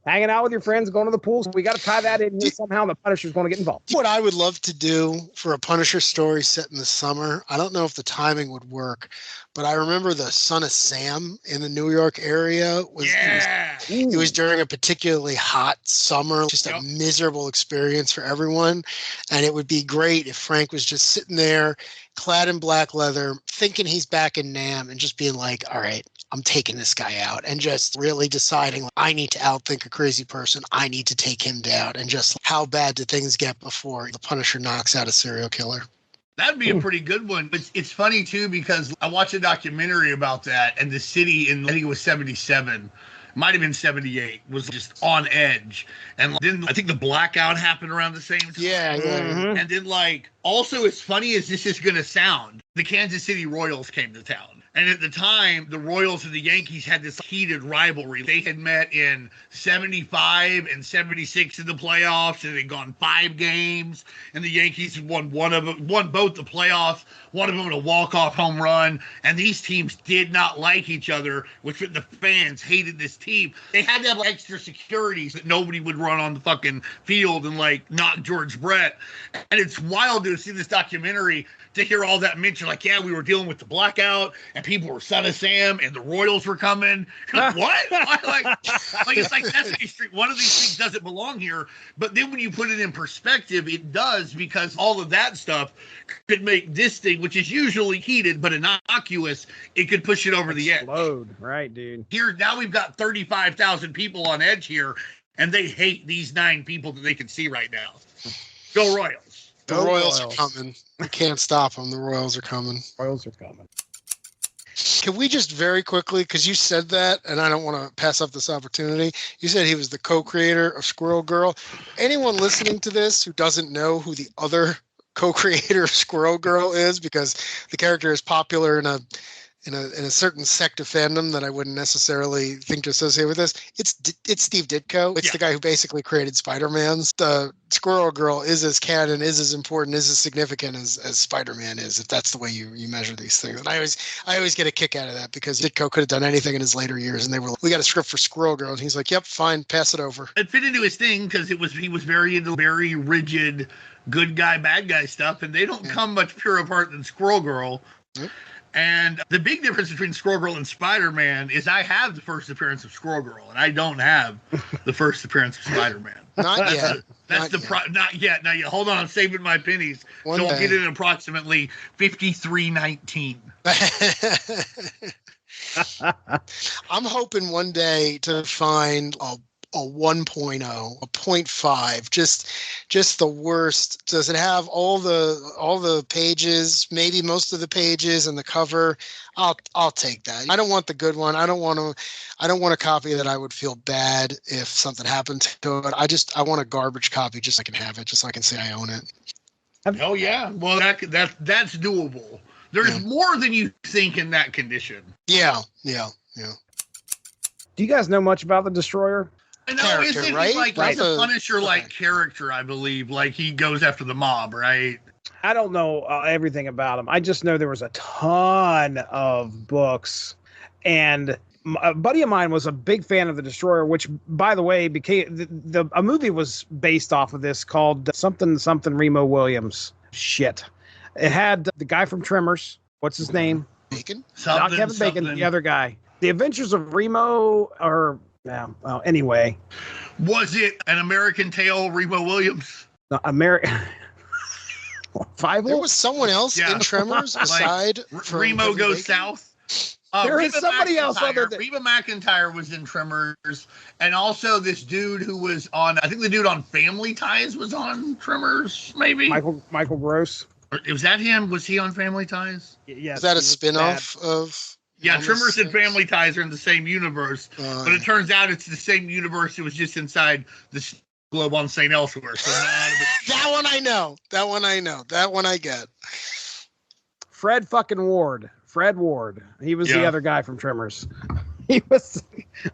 hanging out with your friends, going to the pool. So we got to tie that in here somehow. The Punisher's going to get involved. What I would love to do for a Punisher story set in the summer, I don't know if the timing would work, but I remember the Son of Sam in the New York area it was during a particularly hot summer, just a miserable experience for everyone. And it would be great if Frank was just sitting there, clad in black leather, thinking he's back in Nam and just being like, "All right, I'm taking this guy out, and just really deciding, like, I need to outthink a crazy person. I need to take him down. And just how bad do things get before the Punisher knocks out a serial killer? That'd be a pretty good one. But it's funny, too, because I watched a documentary about that, and the city in, I think it was 77, might have been 78, was just on edge. And then I think the blackout happened around the same time. Yeah. Mhm. And then, like, also as funny as this is going to sound, the Kansas City Royals came to town. And at the time, the Royals and the Yankees had this heated rivalry. They had met in 75 and 76 in the playoffs, and they'd gone 5 games. And the Yankees had won both the playoffs, one of them a walk-off home run. And these teams did not like each other, which the fans hated this team. They had to have extra securities that nobody would run on the fucking field and, like, knock George Brett. And it's wild to see this documentary, to hear all that mentioned, like, yeah, we were dealing with the blackout, and people were Son of Sam, and the Royals were coming. Like, what? like it's like Sesame Street. One of these things doesn't belong here. But then when you put it in perspective, it does, because all of that stuff could make this thing, which is usually heated but innocuous, it could push it over the edge. Explode. Right, dude. Here, now we've got 35,000 people on edge here, and they hate these 9 people that they can see right now. Go Royals. The Royals are coming. We can't stop them. The Royals are coming. Royals are coming. Can we just very quickly, because you said that, and I don't want to pass up this opportunity. You said he was the co-creator of Squirrel Girl. Anyone listening to this who doesn't know who the other co-creator of Squirrel Girl is, because the character is popular in a certain sect of fandom that I wouldn't necessarily think to associate with this, it's Steve Ditko. It's the guy who basically created Spider-Man. The Squirrel Girl is as canon, is as important, is as significant as Spider-Man is, if that's the way you measure these things. And I always get a kick out of that, because Ditko could have done anything in his later years, and they were like, we got a script for Squirrel Girl, and he's like, yep, fine, pass it over. It fit into his thing, because he was very into very rigid good guy, bad guy stuff, and they don't come much purer apart than Squirrel Girl. Yep. And the big difference between Squirrel Girl and Spider-Man is I have the first appearance of Squirrel Girl, and I don't have the first appearance of Spider-Man. Not yet. Not yet. Hold on, I'm saving my pennies. I'll get it in approximately 5319. I'm hoping one day to find a 1.0, a 0.5, just the worst. Does it have all the pages, maybe most of the pages and the cover? I'll take that. I don't want the good one. I don't want a copy that I would feel bad if something happened to it. I want a garbage copy, just so I can have it, just so I can say I own it. Oh yeah. Well, that's doable. There's more than you think in that condition. Yeah. Do you guys know much about the Destroyer? No, isn't right? He like he's a Punisher-like character, I believe. Like, he goes after the mob, right? I don't know everything about him. I just know there was a ton of books, and a buddy of mine was a big fan of the Destroyer, which, by the way, became a movie was based off of this called something Remo Williams. Shit, it had the guy from Tremors. What's his name? Bacon. Not Kevin Bacon. The other guy. The Adventures of Remo, or yeah. Well, anyway. Was it an American Tale, Remo Williams? No, American. Five. There was someone else in Tremors aside from Remo Goes South. There is somebody else other than Reba McEntire was in Tremors, and also this dude who was on. I think the dude on Family Ties was on Tremors. Maybe Michael Gross. Was that him? Was he on Family Ties? Yes. Is that a spin-off of? Yeah, Tremors and Family Ties are in the same universe, but it turns out it's the same universe. It was just inside the globe on St. Elsewhere. So that one I know. That one I get. Fred Ward. He was the other guy from Tremors. He was.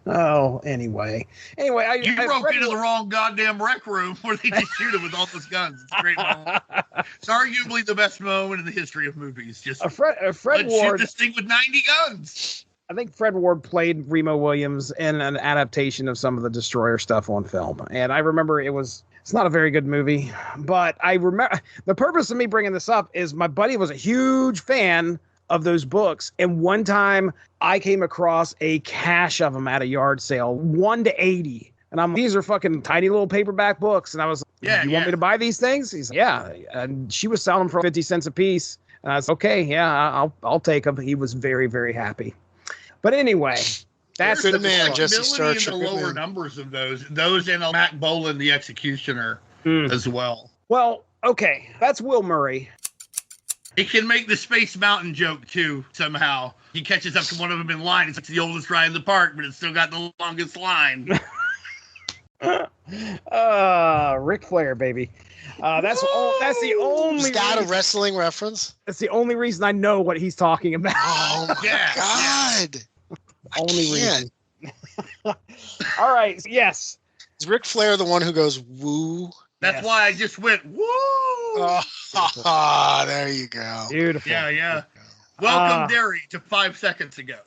Oh, anyway. You broke into the wrong goddamn rec room where they just shoot him with all those guns. It's a great moment. It's arguably the best moment in the history of movies. Just Fred Ward. Shoot this thing with 90 guns. I think Fred Ward played Remo Williams in an adaptation of some of the Destroyer stuff on film, and I remember it's not a very good movie, but I remember the purpose of me bringing this up is my buddy was a huge fan of those books, and one time I came across a cache of them at a yard sale, 1 to 80, and these are fucking tiny little paperback books, and I was like, you want me to buy these things? He's like, yeah, and she was selling them for 50 cents a piece, and I was okay, yeah, I'll take them. He was very, very happy. But anyway, that's There's the Good man, possibility Jesse Starcher, in the good lower man. numbers of those and Mac Bolan, the Executioner, as well. Well, okay, that's Will Murray. It can make the Space Mountain joke too somehow. He catches up to one of them in line. It's like the oldest ride in the park, but it's still got the longest line. Ric Flair, baby. That's the only. Is that a reason, wrestling reference? that's the only reason I know what he's talking about. Oh my Yeah, God. Only I can't. reason. All right. Yes. Is Ric Flair the one who goes woo? That's Yes. why I just went, woo! Oh, there you go. Beautiful. Yeah. Welcome, Darry, to 5 seconds ago.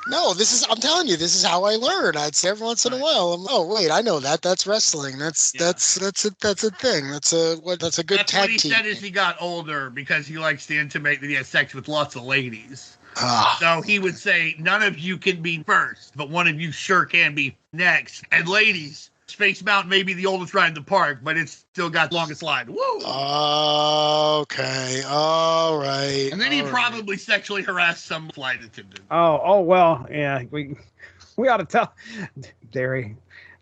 No, I'm telling you, this is how I learn. I'd say every once in a while, wait, I know that. That's wrestling. That's a thing. That's a good That's tag what he team. said as he got older, because he likes to intimate that he has sex with lots of ladies. Ah. So he would say, none of you can be first, but one of you sure can be next. And ladies, Space Mountain may be the oldest ride in the park, but it's still got the longest line. Woo! Okay. All right. And then he probably sexually harassed some flight attendant. Oh well, yeah. We ought to tell Darry.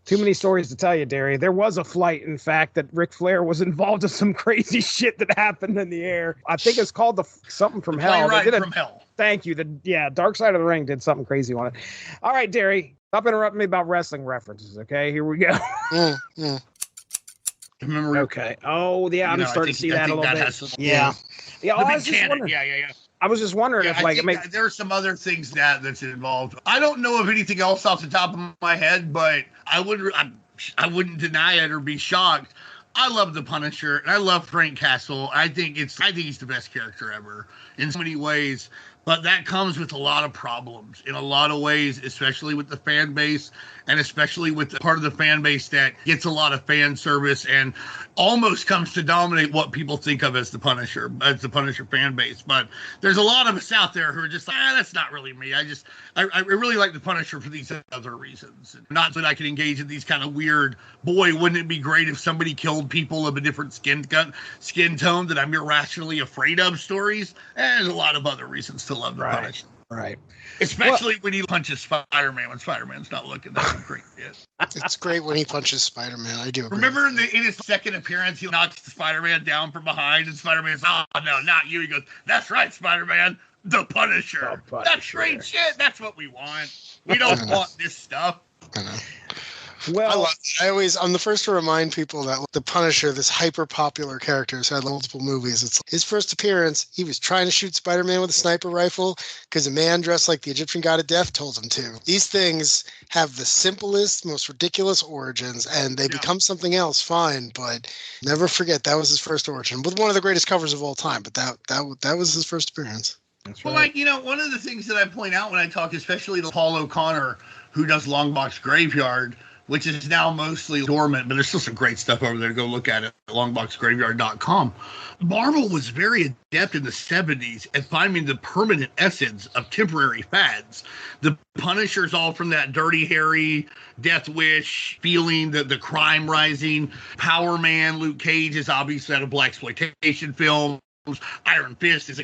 Too many stories to tell you, Darry. There was a flight, in fact, that Ric Flair was involved in some crazy shit that happened in the air. I think it's called something from hell. Plane They ride did from hell. Thank you. Dark Side of the Ring did something crazy on it. All right, Darry, stop interrupting me about wrestling references. Okay, here we go. Remember? Okay. Oh, yeah, I'm starting to see that a little bit. Yeah. The I big was just cannon. wondering. Yeah. I was just wondering if, I like, think there are some other things that's involved. I don't know of anything else off the top of my head, but I wouldn't deny it or be shocked. I love the Punisher, and I love Frank Castle. I think he's the best character ever in so many ways. But that comes with a lot of problems in a lot of ways, especially with the fan base, and especially with the part of the fan base that gets a lot of fan service and almost comes to dominate what people think of as the Punisher fan base. But there's a lot of us out there who are just like, that's not really me. I really like the Punisher for these other reasons. Not that I can engage in these kind of weird, boy, wouldn't it be great if somebody killed people of a different skin tone that I'm irrationally afraid of stories. And there's a lot of other reasons to love the Punisher. Right. Especially when he punches Spider-Man when Spider-Man's not looking. That's great. Yes. It's great when he punches Spider-Man. I do agree. Remember in his second appearance, he knocks Spider-Man down from behind, and Spider-Man's, oh, no, not you. He goes, that's right, Spider-Man, the Punisher. That's great shit. That's what we want. We don't want this stuff. I know. Well, I'm the first to remind people that the Punisher, this hyper popular character, has had multiple movies. It's his first appearance. He was trying to shoot Spider-Man with a sniper rifle because a man dressed like the Egyptian god of death told him to. These things have the simplest, most ridiculous origins, and they become something else. Fine, but never forget that was his first origin with one of the greatest covers of all time. But that was his first appearance. that's Well, right. one of the things that I point out when I talk, especially to Paul O'Connor, who does Longbox Graveyard, which is now mostly dormant, but there's still some great stuff over there to go look at it at longboxgraveyard.com. Marvel was very adept in the 70s at finding the permanent essence of temporary fads. The Punisher's all from that Dirty Harry, Death Wish feeling, the crime rising. Power Man, Luke Cage is obviously out of blaxploitation film. Iron Fist is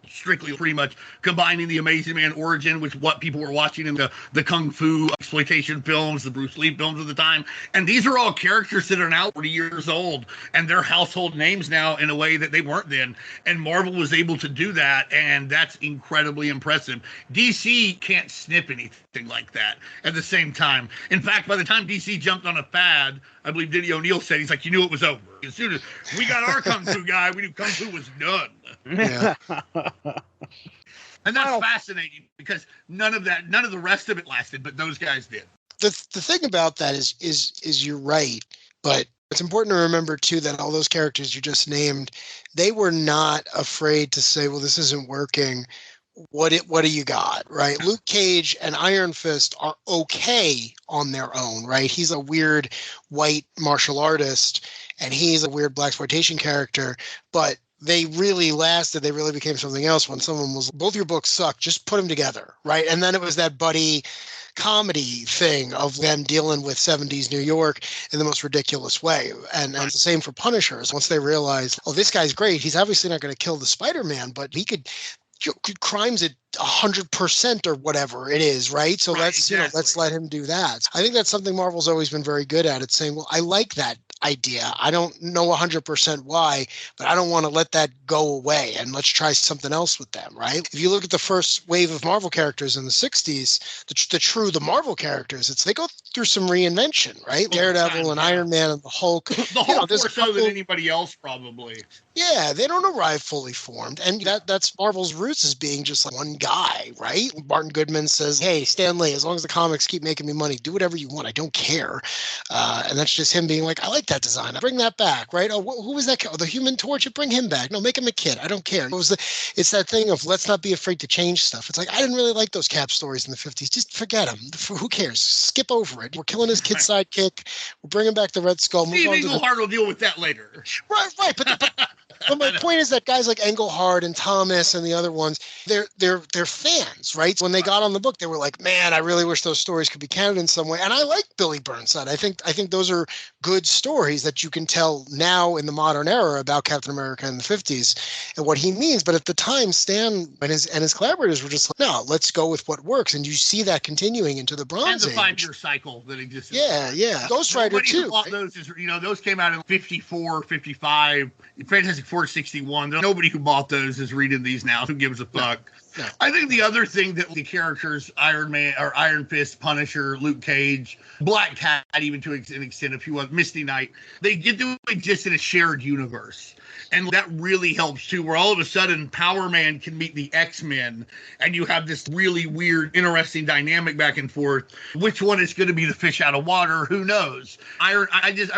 strictly pretty much combining the Amazing Man origin with what people were watching in the Kung Fu exploitation films, the Bruce Lee films of the time. And these are all characters that are now 40 years old, and they're household names now in a way that they weren't then. And Marvel was able to do that, and that's incredibly impressive. DC can't sniff anything like that at the same time. In fact, by the time DC jumped on a fad, I believe Diddy O'Neill said, he's like, you knew it was over. As soon as we got our Kung Fu guy, we knew Kung Fu was done. Yeah. And that's fascinating because none of the rest of it lasted, but those guys did. The thing about that is you're right, but it's important to remember too that all those characters you just named, they were not afraid to say, well, this isn't working. What do you got, right? Luke Cage and Iron Fist are okay on their own, right? He's a weird white martial artist, and he's a weird blaxploitation character, but they really lasted. They really became something else when someone was, both your books suck, just put them together, right? And then it was that buddy comedy thing of them dealing with 70s New York in the most ridiculous way. And the same for Punishers. Once they realized, oh, this guy's great. He's obviously not going to kill the Spider-Man, but he could crimes at 100% or whatever it is, right? So Right, exactly. let's let him do that. I think that's something Marvel's always been very good at. It's saying, well, I like that idea. I don't know 100% why, but I don't want to let that go away, and let's try something else with them, right? If you look at the first wave of Marvel characters in the 60s, the Marvel characters, they go through some reinvention, right? Daredevil and Iron Man and the Hulk. The Hulk more so than anybody else, probably. Yeah, they don't arrive fully formed. And that's Marvel's roots as being just like one guy, right? Martin Goodman says, hey, Stan Lee, as long as the comics keep making me money, do whatever you want. I don't care. And that's just him being like, I like that design. Bring that back, right? Oh, who was that? Oh, the Human Torch? Bring him back. No, make him a kid. I don't care. It's that thing of let's not be afraid to change stuff. It's like, I didn't really like those Cap stories in the 50s. Just forget them. Who cares? Skip over it. We're killing his kid sidekick. We're bringing back the Red Skull. Steve Englehart will deal with that later. Right. But my point is that guys like Englehart and Thomas and the other ones, they're fans, right? When they got on the book, they were like, man, I really wish those stories could be canon in some way. And I like Billy Burnside. I think those are good stories that you can tell now in the modern era about Captain America in the 50s and what he means. But at the time, Stan and his collaborators were just like, no, let's go with what works. And you see that continuing into the Bronze Age. And the 5-year cycle that existed. Yeah. Ghost Rider too. Right? Those came out in 54, 55. Fantastic Four 61. There's nobody who bought those is reading these now. Who gives a fuck? No. I think the other thing that the characters, Iron Man or Iron Fist, Punisher, Luke Cage, Black Cat, even to an extent, if you want, Misty Knight, they get to exist in a shared universe. And that really helps too, where all of a sudden Power Man can meet the X-Men and you have this really weird, interesting dynamic back and forth. Which one is going to be the fish out of water? Who knows? I'm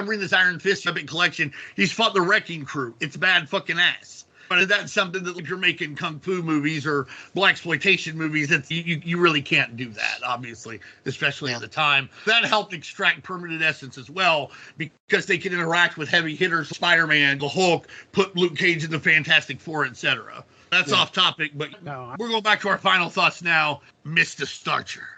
reading this Iron Fist epic collection. He's fought the Wrecking Crew. It's bad fucking ass. But that's something that if you're making kung fu movies or blaxploitation movies, that you really can't do that, obviously, especially at the time. That helped extract permanent essence as well, because they can interact with heavy hitters, Spider-Man, the Hulk, put Luke Cage in the Fantastic Four, etc. That's off topic, but we're going back to our final thoughts now. Mr. Starcher.